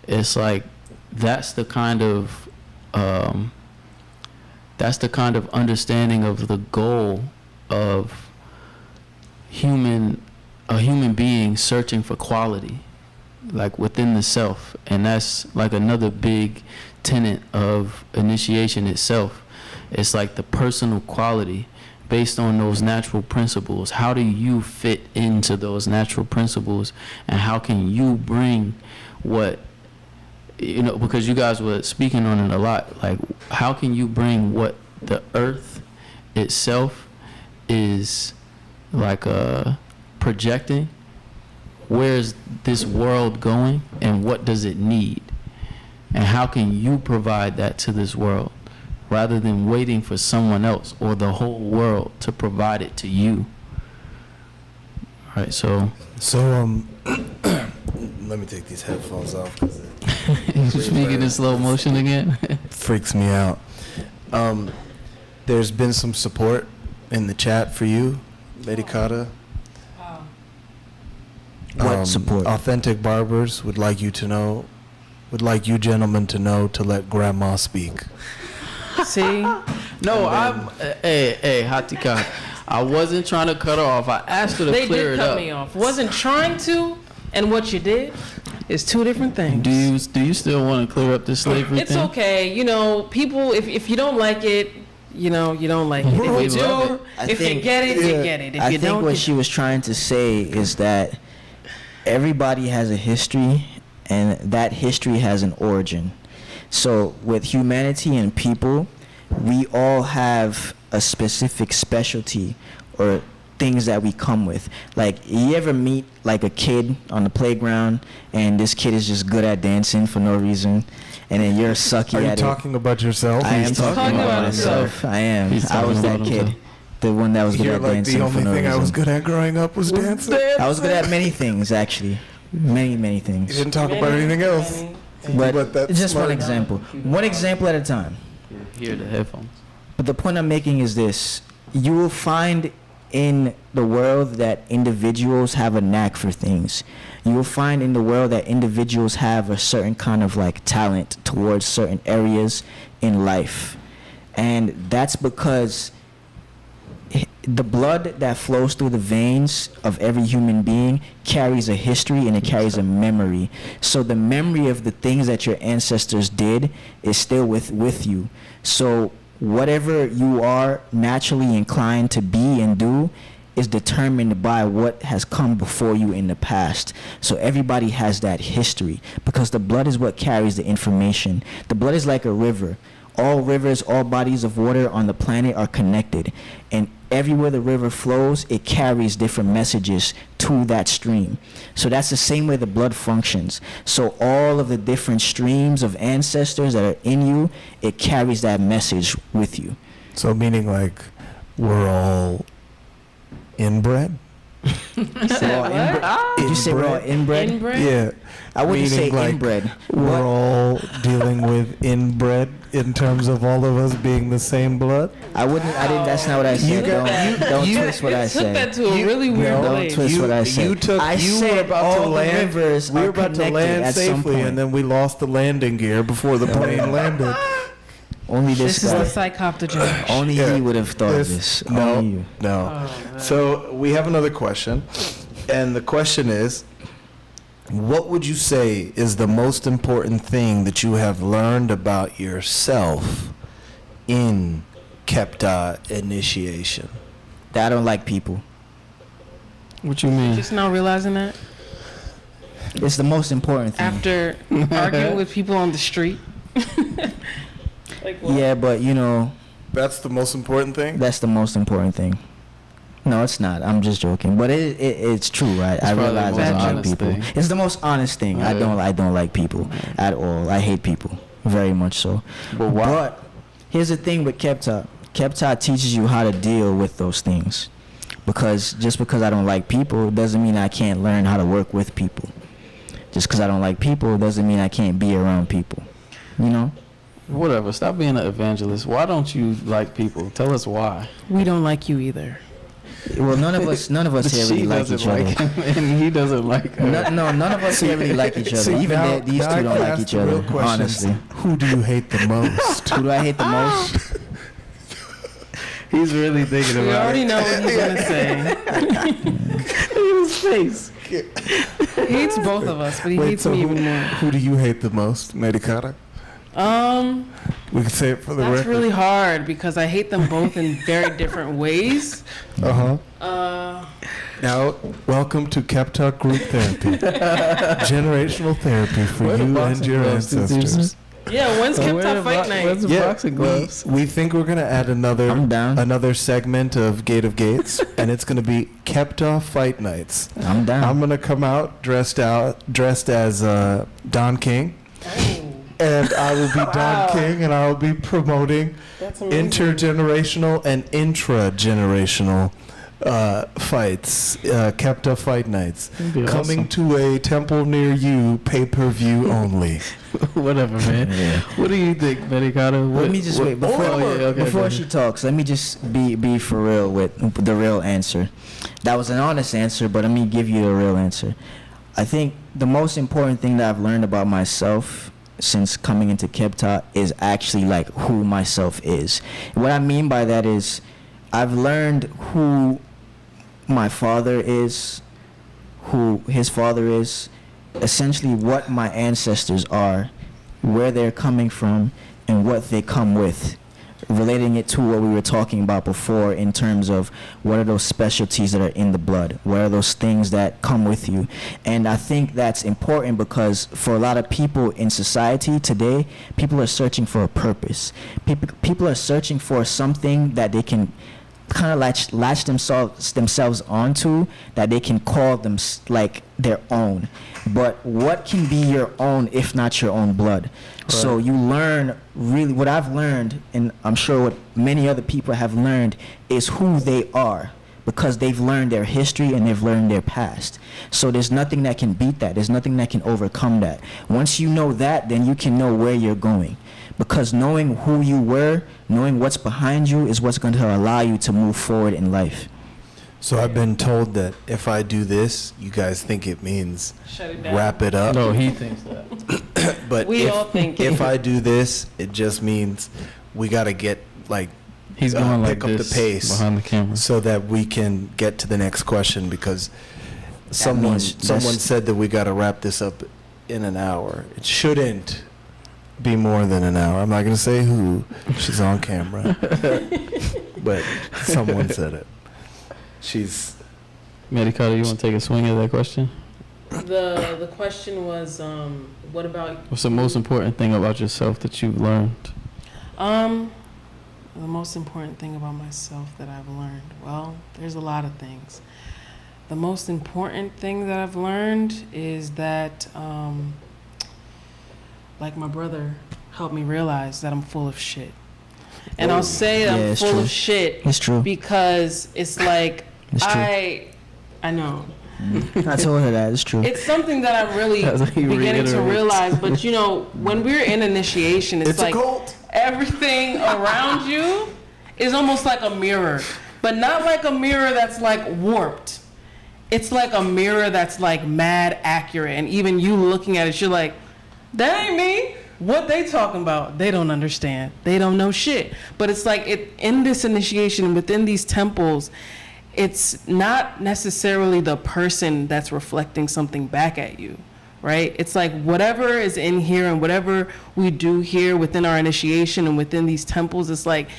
It's like, that's the kind of understanding of the goal of a human being searching for quality, like, within the self. And that's like another big tenet of initiation itself. It's like the personal quality based on those natural principles. How do you fit into those natural principles, and how can you bring what, you know, because you guys were speaking on it a lot, like, how can you bring what the earth itself is, like, projecting? Where is this world going, and what does it need, and how can you provide that to this world, rather than waiting for someone else or the whole world to provide it to you? All right, so Let me take these headphones off because you speaking in slow motion again. freaks me out. There's been some support in the chat for you, Lady Kata. What support? Authentic barbers would like you gentlemen to know to let grandma speak. See? No, hey, Hatika, I wasn't trying to cut her off. I asked her to They clear did it cut up. me off. Wasn't trying to, and what you did is two different things. Do you still want to clear up this slavery It's thing? okay. You know, people, if you don't like it, you know, you don't like it. If you do, if you get it, you get it. If I you think don't, what you she was trying to say is that everybody has a history, and that history has an origin. So with humanity and people, we all have a specific specialty or things that we come with. Like, you ever meet, like, a kid on the playground, and this kid is just good at dancing for no reason, and then you're sucky Are you at talking about yourself? it? I am talking about himself. myself. I am. He's I was talking that about kid. himself. The one that was good You're at like, dancing the for only no thing reason. I was good at growing up was dancing. I was good at many things, actually. Many You things. didn't talk about anything else. But But that's it's just one smart. example. One example at a time. Hear the headphones. But the point I'm making is this: you will find in the world that individuals have a knack for things. You will find in the world that individuals have a certain kind of like talent towards certain areas in life. And that's because the blood that flows through the veins of every human being carries a history and it carries a memory. So the memory of the things that your ancestors did is still with you. So whatever you are naturally inclined to be and do is determined by what has come before you in the past. So everybody has that history because the blood is what carries the information. The blood is like a river. All rivers, all bodies of water on the planet are connected. And everywhere the river flows, it carries different messages to that stream. So that's the same way the blood functions. So all of the different streams of ancestors that are in you, it carries that message with you. So meaning like we're all inbred? Did you say we're all inbred? Inbred? Yeah. I wouldn't say Meaning, like, inbred. We're all dealing with inbred in terms of all of us being the same blood? I didn't, that's not what I said. Don't twist what I Took that said. to a really weird Don't place. twist what I said. I you said were about all to the land. rivers We were are about to connected land at some safely, point. and then we lost the landing gear before the plane landed. Only this This is the guy. Saikaptah Generation. Only Yeah. he would have thought of this. Only No, you. no. So we have another question, and the question is, what would you say is the most important thing that you have learned about yourself in Kemetah initiation? That I don't like people. What you mean? Just now realizing that It's the most important thing. after arguing with people on the street. Like what? Yeah, but you know, That's the most important thing? that's the most important thing. No, it's not. I'm just joking. But it's true, right? It's I probably the realize most I don't like honest people. thing. It's the most honest thing. I Yeah. don't like people at all. I hate people very much so. But why? But here's the thing with Kemetah. Kemetah teaches you how to deal with those things. Because just because I don't like people doesn't mean I can't learn how to work with people. Just because I don't like people doesn't mean I can't be around people. You know? Whatever. Stop being an evangelist. Why don't you like people? Tell us why. We don't like you either. Well, none of us here really She like doesn't each other. like him, and he doesn't like her. No, none of us here really like each other. See, Even now- these now I two don't can like ask each the real other, questions. honestly. Who do you hate the most? Who do I hate the most? He's really thinking We about already it. know what he's gonna say. His face. He hates both of us, but he Wait, hates so me who, even more. who do you hate the most, Medikata? We can say it for the That's record. really hard because I hate them both in very different ways. Uh-huh. Uh, Now, welcome to Kemetah Group Therapy. Generational therapy for Where the you boxing and your gloves, two ancestors. teams? yeah, when's Where Kemetah the Fight bo- Night? where's the boxing gloves? we think we're going to add I'm another down. segment of Gate of Gates, and it's going to be Kemetah Fight Nights. I'm down. I'm going to come out dressed as Don King. And I will be Don King, and I will be promoting That's amazing. intergenerational and intra-generational fights, Kemetah Fight Nights. That'd be Coming awesome. to a temple near you, pay-per-view only. Whatever, man. Yeah. What do you think, Medicata? Let me just wait before she talks. Let me just be for real with the real answer. That was an honest answer, but let me give you the real answer. I think the most important thing that I've learned about myself since coming into Kemetah is actually like who myself is. What I mean by that is I've learned who my father is, who his father is, essentially what my ancestors are, where they're coming from, and what they come with. Relating it to what we were talking about before in terms of what are those specialties that are in the blood, what are those things that come with you. And I think that's important because for a lot of people in society today, people are searching for a purpose. People are searching for something that they can kind of latch themselves onto, that they can call them like their own. But what can be your own if not your own blood? So you learn, really what I've learned, and I'm sure what many other people have learned, is who they are because they've learned their history and they've learned their past. So there's nothing that can beat that. There's nothing that can overcome that. Once you know that, then you can know where you're going. Because knowing who you were, knowing what's behind you is what's going to allow you to move forward in life. So I've been told that if I do this, you guys think it means Shut it down. wrap it up. No, he thinks that. But We all think if it. I do this, it just means we got to get like He's going like pick up this the pace behind the camera. so that we can get to the next question, because someone means that's- said that we got to wrap this up in an hour. It shouldn't be more than an hour. I'm not going to say who. She's on camera. But someone said it. She's Medicata, you want to take a swing at that question? The question was, what about What's the most important thing about yourself that you've learned? the most important thing about myself that I've learned? Well, there's a lot of things. The most important thing that I've learned is that, like my brother helped me realize that I'm full of shit. And I'll say Yeah, I'm it's full true. of shit It's true. because it's like It's true. I know. I told her that. It's true. It's something that I'm really That's what he beginning to reiterates. realize. But you know, when we're in initiation, it's a like cult. everything around you is almost like a mirror, but not like a mirror that's like warped. It's like a mirror that's like mad accurate, and even you looking at it, you're like, that ain't me. What they talking about? They don't understand. They don't know shit. But it's like in this initiation, within these temples, it's not necessarily the person that's reflecting something back at you, right? It's like whatever is in here and whatever we do here within our initiation and within these temples, it's like,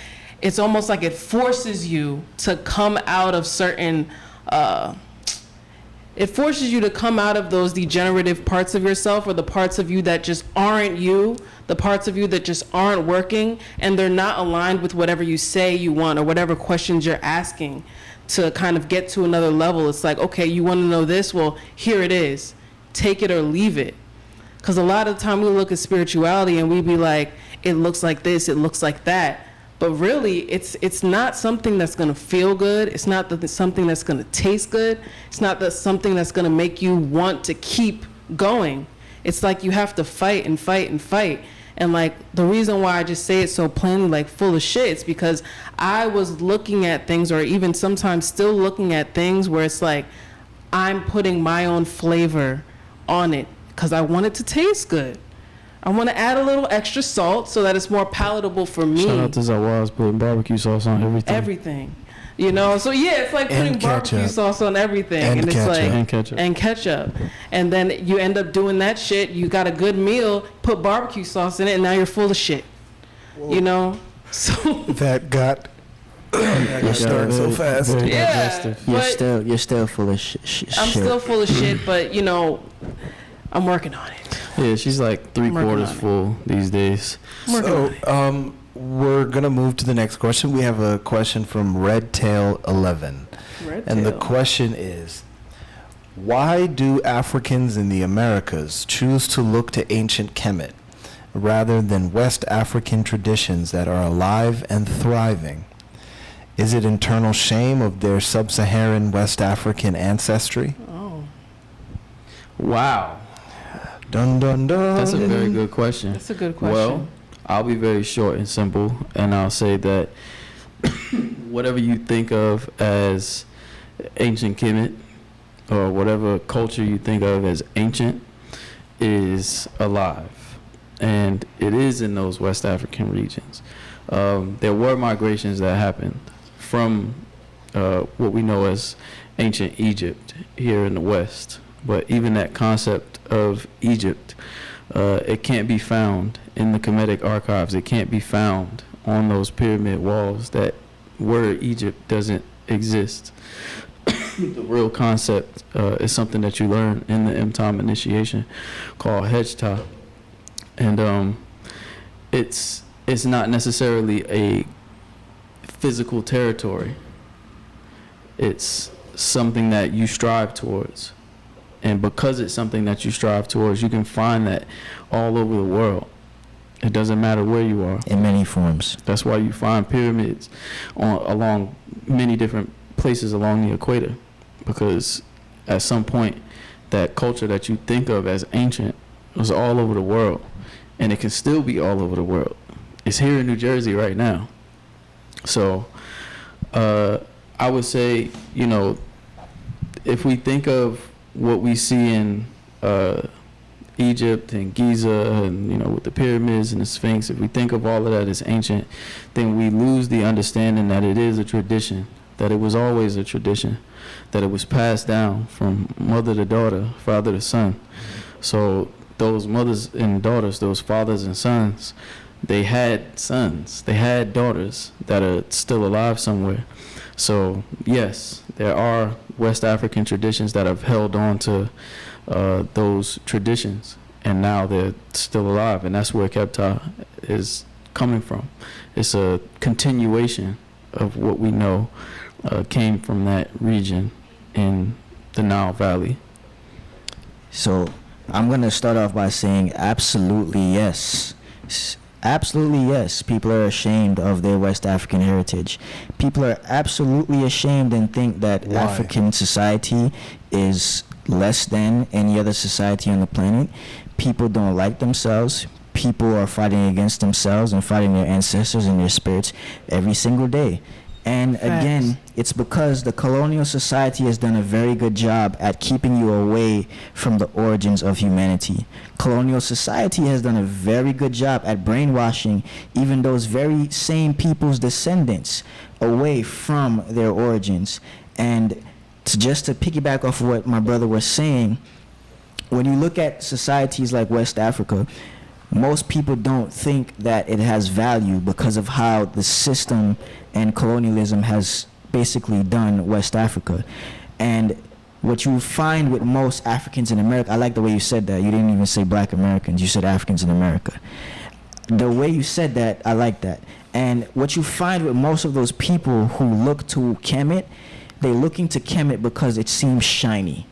it's almost like it forces you to come out of certain, it forces you to come out of those degenerative parts of yourself, or the parts of you that just aren't you, the parts of you that just aren't working, and they're not aligned with whatever you say you want or whatever questions you're asking to kind of get to another level. It's like, okay, you want to know this? Well, here it is. Take it or leave it. Because a lot of the time we look at spirituality and we be like, it looks like this, it looks like that. But really, it's not something that's going to feel good. It's not something that's going to taste good. It's not something that's going to make you want to keep going. It's like you have to fight and fight and fight. And like the reason why I just say it so plainly, like full of shit, it's because I was looking at things, or even sometimes still looking at things, where it's like I'm putting my own flavor on it because I want it to taste good. I want to add a little extra salt so that it's more palatable for me. Shout out to Zawaz putting barbecue sauce on everything. Everything. You know, so yeah, it's like And putting barbecue ketchup. sauce on everything. And it's ketchup. like And ketchup. and ketchup. And then you end up doing that shit. You got a good meal, put barbecue sauce in it, and now you're full of shit. You know? So That got started so fast. Very yeah, digestive. You're still full of shit. I'm still full of shit, but you know, I'm working on it. Yeah, she's like working 3/4 on it. full these days. I'm working on it. We're gonna move to the next question. We have a question from Redtail11, and the question is, why do Africans in the Americas choose to look to ancient Kemet rather than West African traditions that are alive and thriving? Is it internal shame of their sub-Saharan West African ancestry? Oh, Wow. Dun dun dun. That's a very good question. that's a good question. Well, I'll be very short and simple, and I'll say that whatever you think of as ancient Kemet, or whatever culture you think of as ancient, is alive. And it is in those West African regions. There were migrations that happened from what we know as ancient Egypt here in the West. But even that concept of Egypt, it can't be found in the Kemetic archives. It can't be found on those pyramid walls. That word Egypt doesn't exist. The real concept is something that you learn in the M-Tom initiation called Hejta. And it's not necessarily a physical territory. It's something that you strive towards. And because it's something that you strive towards, you can find that all over the world. It doesn't matter where you are. in many forms. That's why you find pyramids along many different places along the equator, because at some point that culture that you think of as ancient was all over the world, and it can still be all over the world. It's here in New Jersey right now. So I would say, you know, if we think of what we see in Egypt and Giza and, you know, with the pyramids and the Sphinx, if we think of all of that as ancient, then we lose the understanding that it is a tradition, that it was always a tradition, that it was passed down from mother to daughter, father to son. So those mothers and daughters, those fathers and sons, they had sons, they had daughters that are still alive somewhere. So yes, there are West African traditions that have held on to those traditions, and now they're still alive, and that's where Keptah is coming from. It's a continuation of what we know came from that region in the Nile Valley. So I'm going to start off by saying absolutely yes. Absolutely yes. People are ashamed of their West African heritage. People are absolutely ashamed and think that Why? African society is less than any other society on the planet. People don't like themselves. People are fighting against themselves and fighting their ancestors and their spirits every single day. And again, it's because the colonial society has done a very good job at keeping you away from the origins of humanity. Colonial society has done a very good job at brainwashing even those very same people's descendants away from their origins. And just to piggyback off of what my brother was saying, when you look at societies like West Africa, most people don't think that it has value because of how the system and colonialism has basically done West Africa. And what you find with most Africans in America, I like the way you said that. You didn't even say Black Americans, you said Africans in America. The way you said that, I like that. And what you find with most of those people who look to Kemet, they're looking to Kemet because it seems shiny.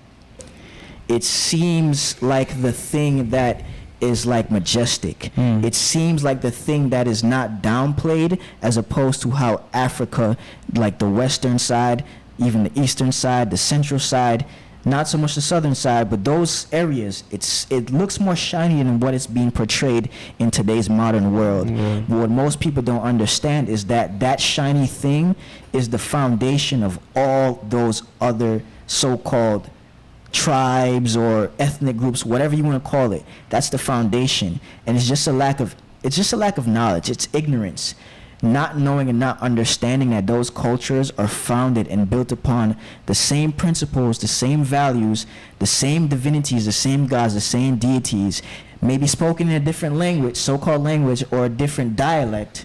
It seems like the thing that is like majestic. It seems like the thing that is not downplayed, as opposed to how Africa, like the western side, even the eastern side, the central side, not so much the southern side, but those areas, it looks more shiny than what is being portrayed in today's modern world. But what most people don't understand is that that shiny thing is the foundation of all those other so-called tribes or ethnic groups, whatever you want to call it. That's the foundation. And it's just a lack of knowledge. It's ignorance. Not knowing and not understanding that those cultures are founded and built upon the same principles, the same values, the same divinities, the same gods, the same deities, maybe spoken in a different language, so-called language, or a different dialect,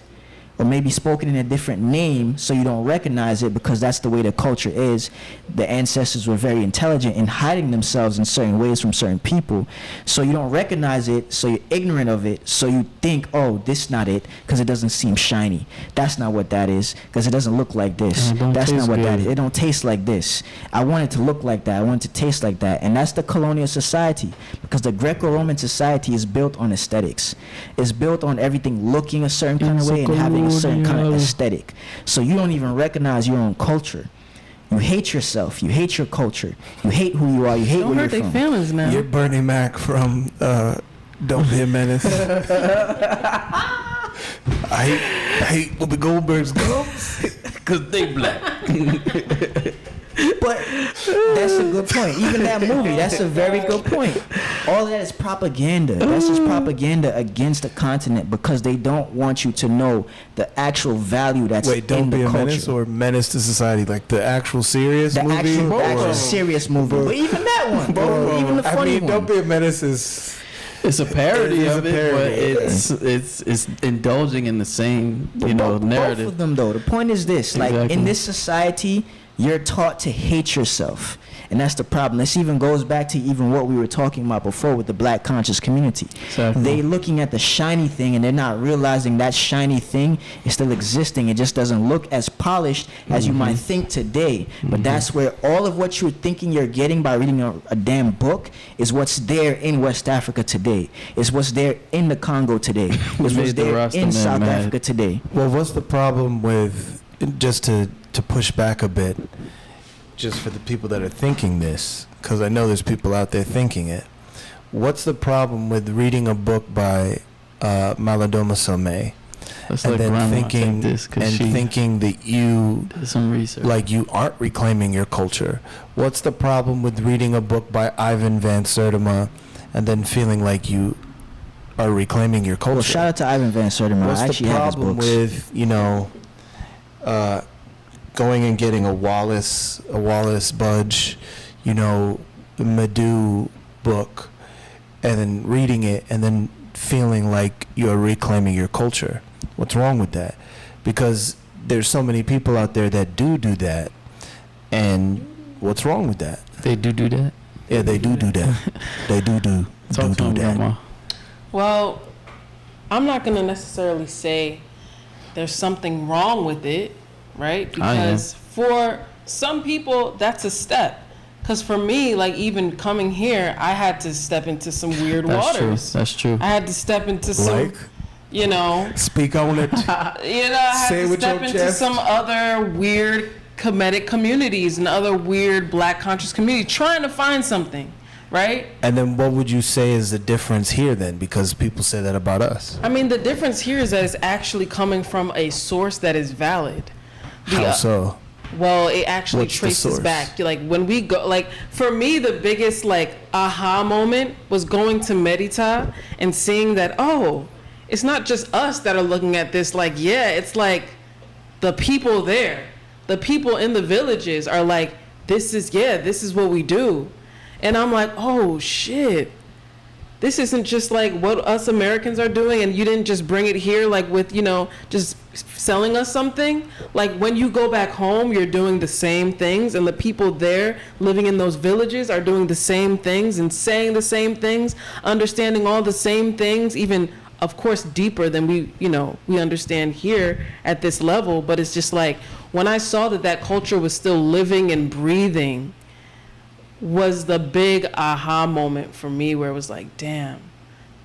or maybe spoken in a different name so you don't recognize it because that's the way the culture is. The ancestors were very intelligent in hiding themselves in certain ways from certain people. So you don't recognize it, so you're ignorant of it, so you think, oh, this is not it because it doesn't seem shiny. That's not what that is because it doesn't look like this. That's not what that is. It don't taste like this. I want it to look like that. I want it to taste like that. And that's the colonial society, because the Greco-Roman society is built on aesthetics. It's built on everything looking a certain kind of way and having a certain kind of aesthetic. So you don't even recognize your own culture. You hate yourself. You hate your culture. You hate who you are. You hate Don't where hurt you're their from. feelings now. You're Bernie Mac from Don't Be a Menace. I hate Whoopi Goldberg's gums because they black. But that's a good point. Even that movie, that's a very good point. All of that is propaganda. That's just propaganda against the continent because they don't want you to know the actual value that's Wait, Don't in Be the a culture. Menace or Menace to Society? Like the actual serious The movie? actual or- serious movie. But even that one, bro, even the funny I mean, one. Don't Be a Menace is... It's a parody It is of a it, parody. but it's indulging in the same, you know, Both narrative. of them, though. The point is this: like Exactly. in this society, you're taught to hate yourself, and that's the problem. This even goes back to even what we were talking about before with the Black conscious community. Exactly. They looking at the shiny thing, and they're not realizing that shiny thing is still existing. It just doesn't look as polished as you might think today. But that's where all of what you're thinking you're getting by reading a damn book is what's there in West Africa today. It's what's there in the Congo today. It's what's made the there Rasta in man South mad. Africa today. Well, what's the problem with, just to push back a bit, just for the people that are thinking this, because I know there's people out there thinking it. What's the problem with reading a book by Malidoma Somé Let's and let then Grandma thinking take this, 'cause she thinking that you did some research. like you aren't reclaiming your culture? What's the problem with reading a book by Ivan Van Sertima and then feeling like you are reclaiming your culture? Well, shout out to Ivan Van Sertima. What's I the actually have his problem books. with, going and getting a Wallace Budge, Madhu book, and then reading it and then feeling like you're reclaiming your culture? What's wrong with that? Because there's so many people out there that do that, and what's wrong with that? They do that. Yeah, they do that. They do Talk to him, that. Grandma. Well, I'm not going to necessarily say there's something wrong with it, right? Because for some people, that's a step. Because for me, like even coming here, I had to step into some weird waters. That's true. I had to step into some, Speak on it. I had Say it to with step your into chest. some other weird Kemetic communities and other weird Black conscious communities, trying to find something, right? And then what would you say is the difference here then? Because people say that about us. I mean, the difference here is that it's actually coming from a source that is valid. How so? Well, it actually What's the traces source? back. Like when we go, like for me, the biggest like aha moment was going to Merita and seeing that, oh, it's not just us that are looking at this. Like, yeah, it's like the people there, the people in the villages are like, this is what we do. And I'm like, oh shit. This isn't just like what us Americans are doing, and you didn't just bring it here like with, just selling us something. Like when you go back home, you're doing the same things, and the people there living in those villages are doing the same things and saying the same things, understanding all the same things, even of course deeper than we understand here at this level. But it's just like when I saw that culture was still living and breathing, was the big aha moment for me, where it was like, damn,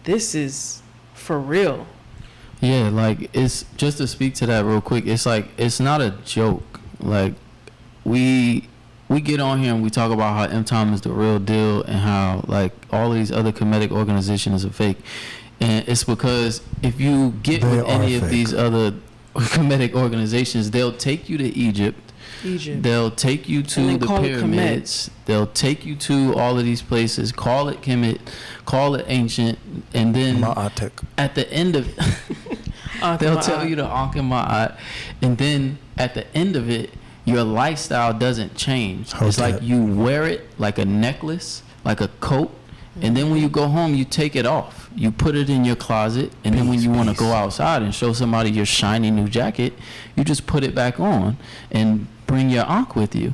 this is for real. Yeah, like it's just to speak to that real quick. It's like it's not a joke. Like we get on here and we talk about how M-Time is the real deal and how like all these other Kemetic organizations are fake. And it's because if you get They with any are of fake. these other Kemetic organizations, they'll take you to Egypt. They'll take you And to then the call it pyramids. They'll take you to all of these places. Call it Kemet, call it ancient, and then Ma'atek. at the end of they'll tell you to Ankh and Ma'at, and then at the end of it, your lifestyle doesn't change. It's like you wear it like a necklace, like a coat, and then when you go home, you take it off. You put it in your closet, and then when you want to go outside and show somebody your shiny new jacket, you just put it back on and bring your Ankh with you.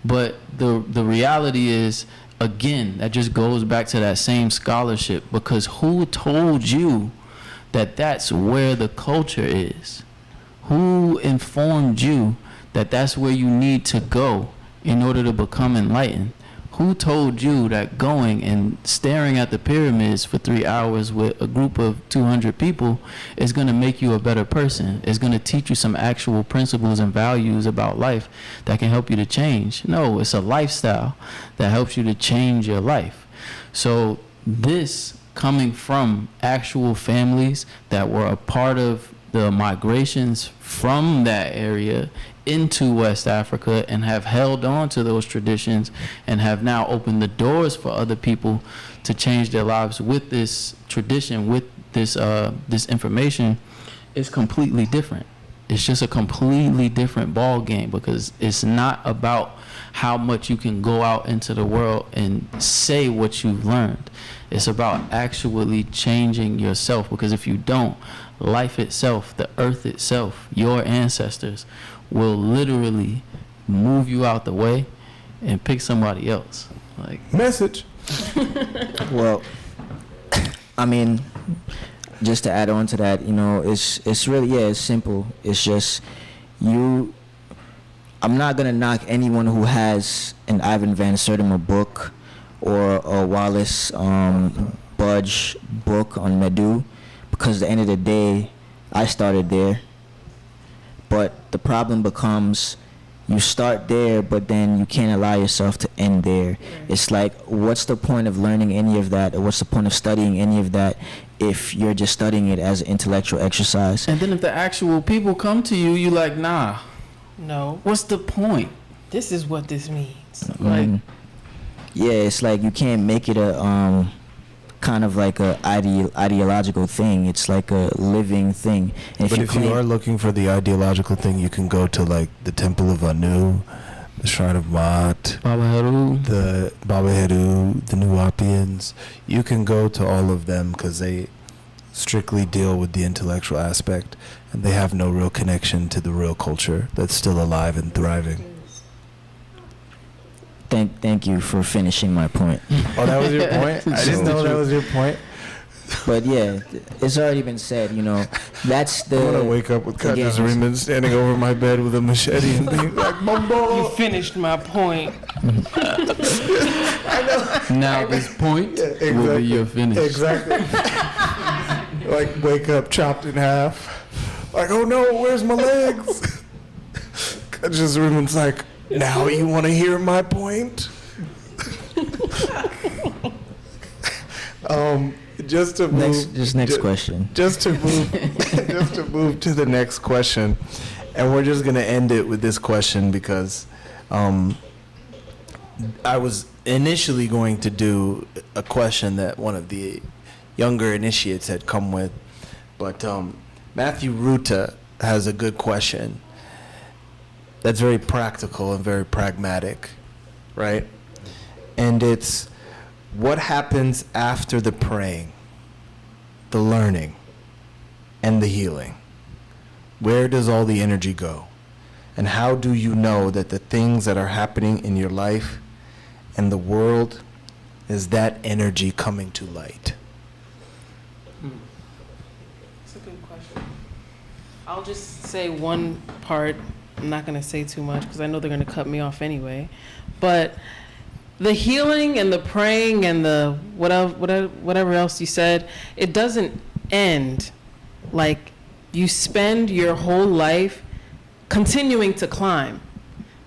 But the reality is, again, that just goes back to that same scholarship, because who told you that that's where the culture is? Who informed you that that's where you need to go in order to become enlightened? Who told you that going and staring at the pyramids for 3 hours with a group of 200 people is going to make you a better person? It's going to teach you some actual principles and values about life that can help you to change? No, it's a lifestyle that helps you to change your life. So this coming from actual families that were a part of the migrations from that area into West Africa and have held on to those traditions and have now opened the doors for other people to change their lives with this tradition, with this this information, is completely different. It's just a completely different ball game, because it's not about how much you can go out into the world and say what you've learned. It's about actually changing yourself, because if you don't, life itself, the earth itself, your ancestors will literally move you out the way and pick somebody else. Like, Message. Well, I mean, just to add on to that, it's really, it's simple. It's just I'm not gonna knock anyone who has an Ivan Van Sertima book or a Wallace Budge book on Medu, because at the end of the day, I started there. But the problem becomes, you start there, but then you can't allow yourself to end there. It's like, what's the point of learning any of that, or what's the point of studying any of that if you're just studying it as an intellectual exercise? And then if the actual people come to you, you like, nah, No, what's the point? this is what this means. Like, Yeah, it's like you can't make it a kind of like a ideological thing. It's like a living thing. And But if you are looking for the ideological thing, you can go to like the Temple of Anu, the Shrine of Maat, Baba Heru, the Baba Heru, the Nuwapians. You can go to all of them because they strictly deal with the intellectual aspect, and they have no real connection to the real culture that's still alive and thriving. Thank you for finishing my point. Oh, that was your point? I didn't know that was your point. But yeah, it's already been said, you know, that's the... I'm gonna wake up with again, Kadja's Riemann standing over my bed with a machete and being like, You Bumbo! finished my point. now this point will be your finish. Exactly. Like, wake up chopped in half. Like, oh no, where's my legs? Kadja's Riemann's like, now you want to hear my point? Just to move, next question. Just to move, just to move to the next question, and we're just gonna end it with this question because I was initially going to do a question that one of the younger initiates had come with, but Matthew Ruta has a good question that's very practical and very pragmatic, right? And it's, what happens after the praying, the learning, and the healing? Where does all the energy go? And how do you know that the things that are happening in your life and the world is that energy coming to light? That's a good question. I'll just say one part. I'm not going to say too much because I know they're going to cut me off anyway. But the healing and the praying and the whatever else you said, it doesn't end. Like, you spend your whole life continuing to climb.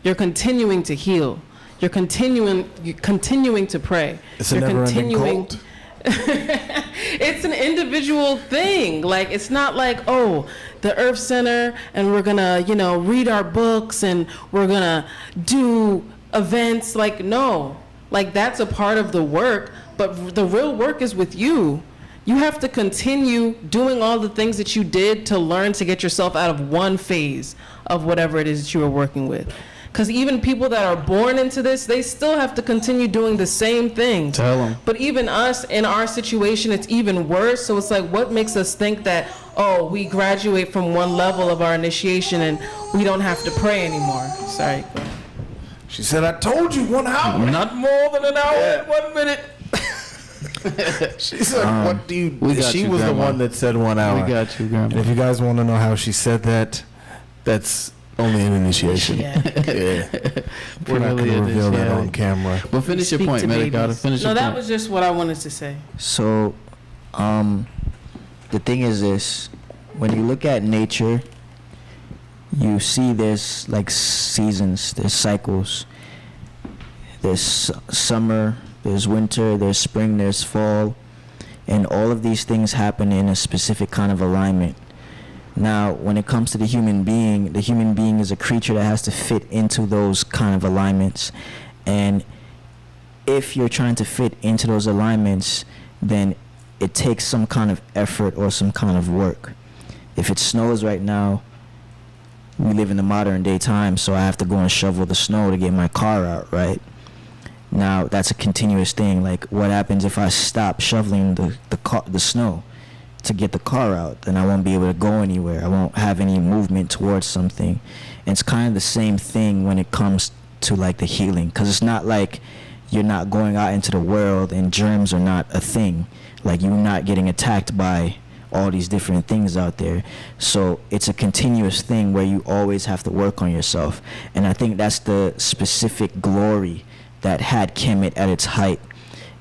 You're continuing to heal. You're continuing to pray. It's a never-ending cult. It's an individual thing. Like, it's not like, oh, the Earth Center and we're gonna, read our books and we're gonna do events. Like, no, like, that's a part of the work, but the real work is with you. You have to continue doing all the things that you did to learn to get yourself out of one phase of whatever it is that you are working with. Because even people that are born into this, they still have to continue doing the same thing. Tell them. But even us, in our situation, it's even worse. So it's like, what makes us think that, oh, we graduate from one level of our initiation and we don't have to pray anymore? Sorry. She said, I told you 1 hour. Not more than an hour and 1 minute. She said, what do you... we got She you, was the Grandma. one that said 1 hour. We got you, And Grandma. if you guys want to know how she said that, that's only an initiation. Yeah. Yeah. We're not going to reveal that on camera. But finish your Speak point, to Medicata. babies. Finish No, your that point. was just what I wanted to say. So, the thing is this: when you look at nature, you see there's like seasons, there's cycles. There's summer, there's winter, there's spring, there's fall, and all of these things happen in a specific kind of alignment. Now, when it comes to the human being is a creature that has to fit into those kind of alignments. And if you're trying to fit into those alignments, then it takes some kind of effort or some kind of work. If it snows right now, we live in the modern day time, so I have to go and shovel the snow to get my car out, right? Now, that's a continuous thing. Like, what happens if I stop shoveling the snow to get the car out? Then I won't be able to go anywhere. I won't have any movement towards something. And it's kind of the same thing when it comes to like the healing, because it's not like you're not going out into the world and germs are not a thing. Like, you're not getting attacked by all these different things out there. So it's a continuous thing where you always have to work on yourself. And I think that's the specific glory that had Kemet at its height.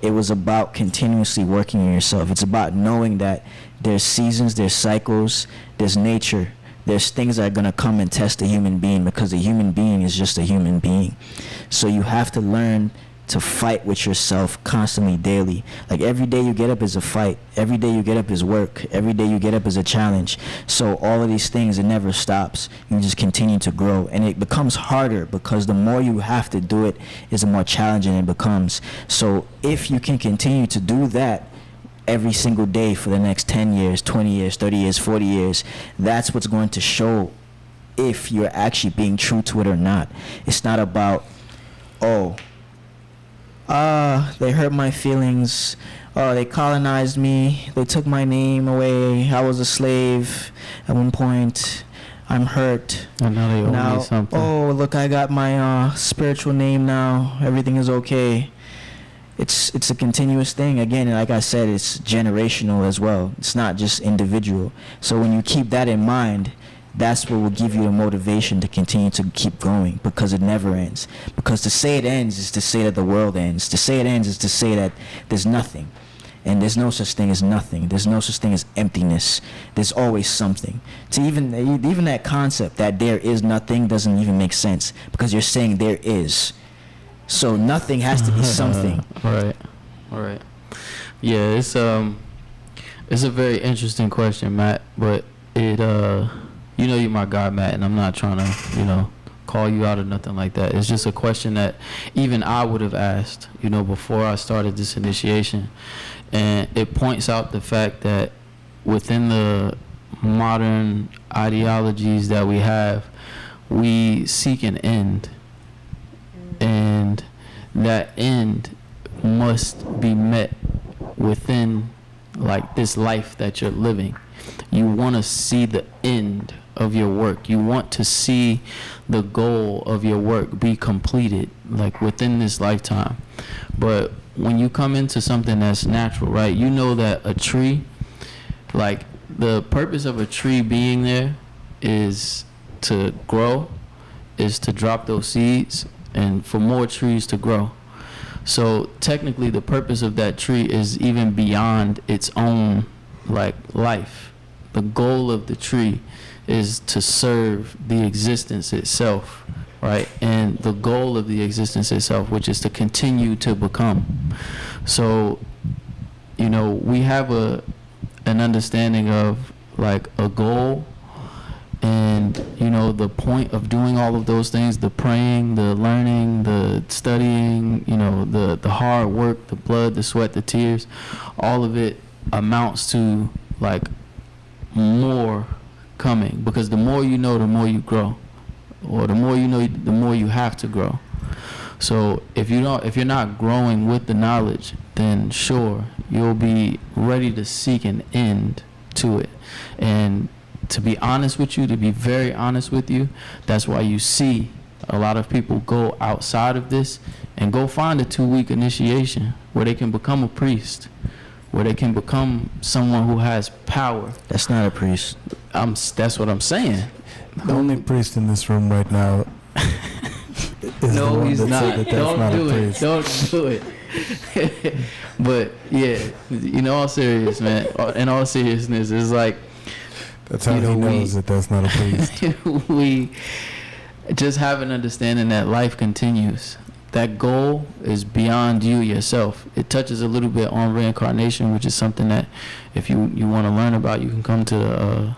It was about continuously working on yourself. It's about knowing that there's seasons, there's cycles, there's nature, there's things that are going to come and test a human being, because a human being is just a human being. So you have to learn to fight with yourself constantly, daily. Like every day you get up is a fight. Every day you get up is work. Every day you get up is a challenge. So all of these things, it never stops. You just continue to grow. And it becomes harder because the more you have to do it, is the more challenging it becomes. So if you can continue to do that every single day for the next 10 years, 20 years, 30 years, 40 years, that's what's going to show if you're actually being true to it or not. It's not about, they hurt my feelings. Oh, they colonized me. They took my name away. I was a slave at one point. I'm hurt. And now they owe me something. Oh, look, I got my spiritual name now. Everything is okay. It's a continuous thing. Again, like I said, it's generational as well. It's not just individual. So when you keep that in mind, that's what will give you the motivation to continue to keep going, because it never ends. Because to say it ends is to say that the world ends. To say it ends is to say that there's nothing. And there's no such thing as nothing. There's no such thing as emptiness. There's always something. To even that concept that there is nothing doesn't even make sense, because you're saying there is. So nothing has to be something. Right. Yeah, it's a very interesting question, Matt, but it you know you're my guy, Matt, and I'm not trying to, call you out or nothing like that. It's just a question that even I would have asked, before I started this initiation. And it points out the fact that within the modern ideologies that we have, we seek an end. And that end must be met within, like, this life that you're living. You want to see the end of your work. You want to see the goal of your work be completed, like, within this lifetime. But when you come into something that's natural, right, you know that a tree, like, the purpose of a tree being there is to grow, is to drop those seeds, and for more trees to grow. So technically the purpose of that tree is even beyond its own, like, life. The goal of the tree is to serve the existence itself, right? And the goal of the existence itself, which is to continue to become. So, we have an understanding of, like, a goal, and the point of doing all of those things, the praying, the learning, the studying, the hard work, the blood, the sweat, the tears, all of it amounts to, like, more coming, because the more you know, the more you grow, or the more you know, the more you have to grow. So if you're not growing with the knowledge, then sure, you'll be ready to seek an end to it. And to be honest with you, to be very honest with you, that's why you see a lot of people go outside of this and go find a 2-week initiation where they can become a priest, where they can become someone who has power. That's not a priest. That's what I'm saying. The only priest in this room right now is No, the one he's that not. said that that's Don't not do a it. priest. Don't do it. But yeah, in all serious, man. In all seriousness, it's like, That's how he knows that that's not a priest. we just have an understanding that life continues. That goal is beyond you yourself. It touches a little bit on reincarnation, which is something that, if you want to learn about, you can come to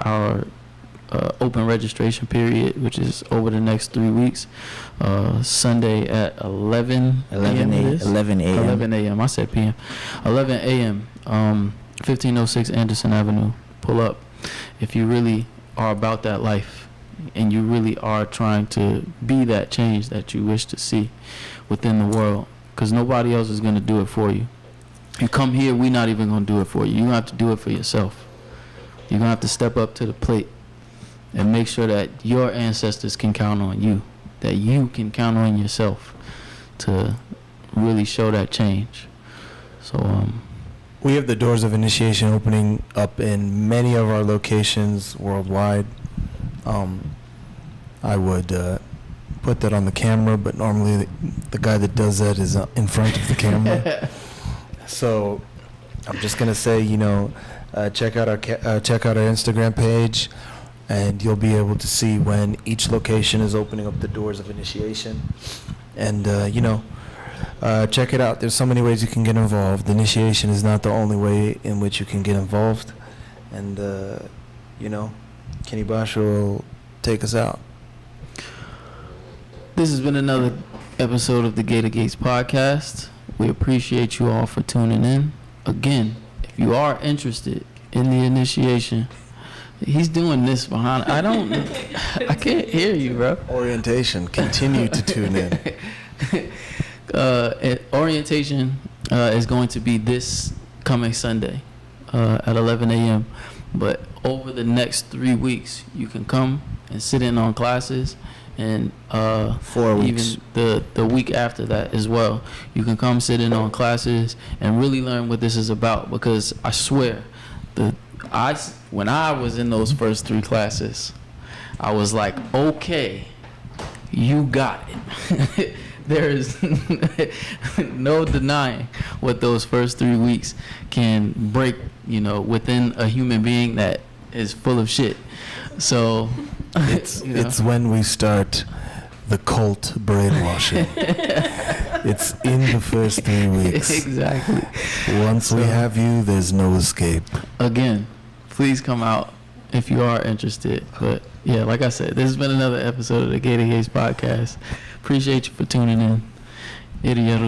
our open registration period, which is over the next 3 weeks. Sunday at 11 a.m. 11 a.m. 11 a.m. I said p.m. 11 a.m. 1506 Anderson Avenue. Pull up if you really are about that life, and you really are trying to be that change that you wish to see within the world, because nobody else is going to do it for you. You come here, we're not even going to do it for you. You're going to have to do it for yourself. You're going to have to step up to the plate and make sure that your ancestors can count on you, that you can count on yourself to really show that change. So, We have the doors of initiation opening up in many of our locations worldwide. I would put that on the camera, but normally the guy that does that is in front of the camera. So I'm just gonna say, check out our Instagram page, and you'll be able to see when each location is opening up the doors of initiation. And, check it out. There's so many ways you can get involved. Initiation is not the only way in which you can get involved. And, Kenny Basha will take us out. This has been another episode of the Gator Gates podcast. We appreciate you all for tuning in. Again, if you are interested in the initiation, he's doing this behind. I can't hear you, bro. Orientation. Continue to tune in. Orientation is going to be this coming Sunday at 11 a.m. But over the next 3 weeks, you can come and sit in on classes, and 4 weeks. even the week after that as well. You can come sit in on classes and really learn what this is about, because I swear, when I was in those first 3 classes, I was like, okay, you got it. There is no denying what those first 3 weeks can break, within a human being that is full of shit. So It's when we start the cult brainwashing. It's in the first 3 weeks. Exactly. Once we have you, there's no escape. Again, please come out if you are interested. But yeah, like I said, this has been another episode of the Gator Gates podcast. Appreciate you for tuning in. Idiot.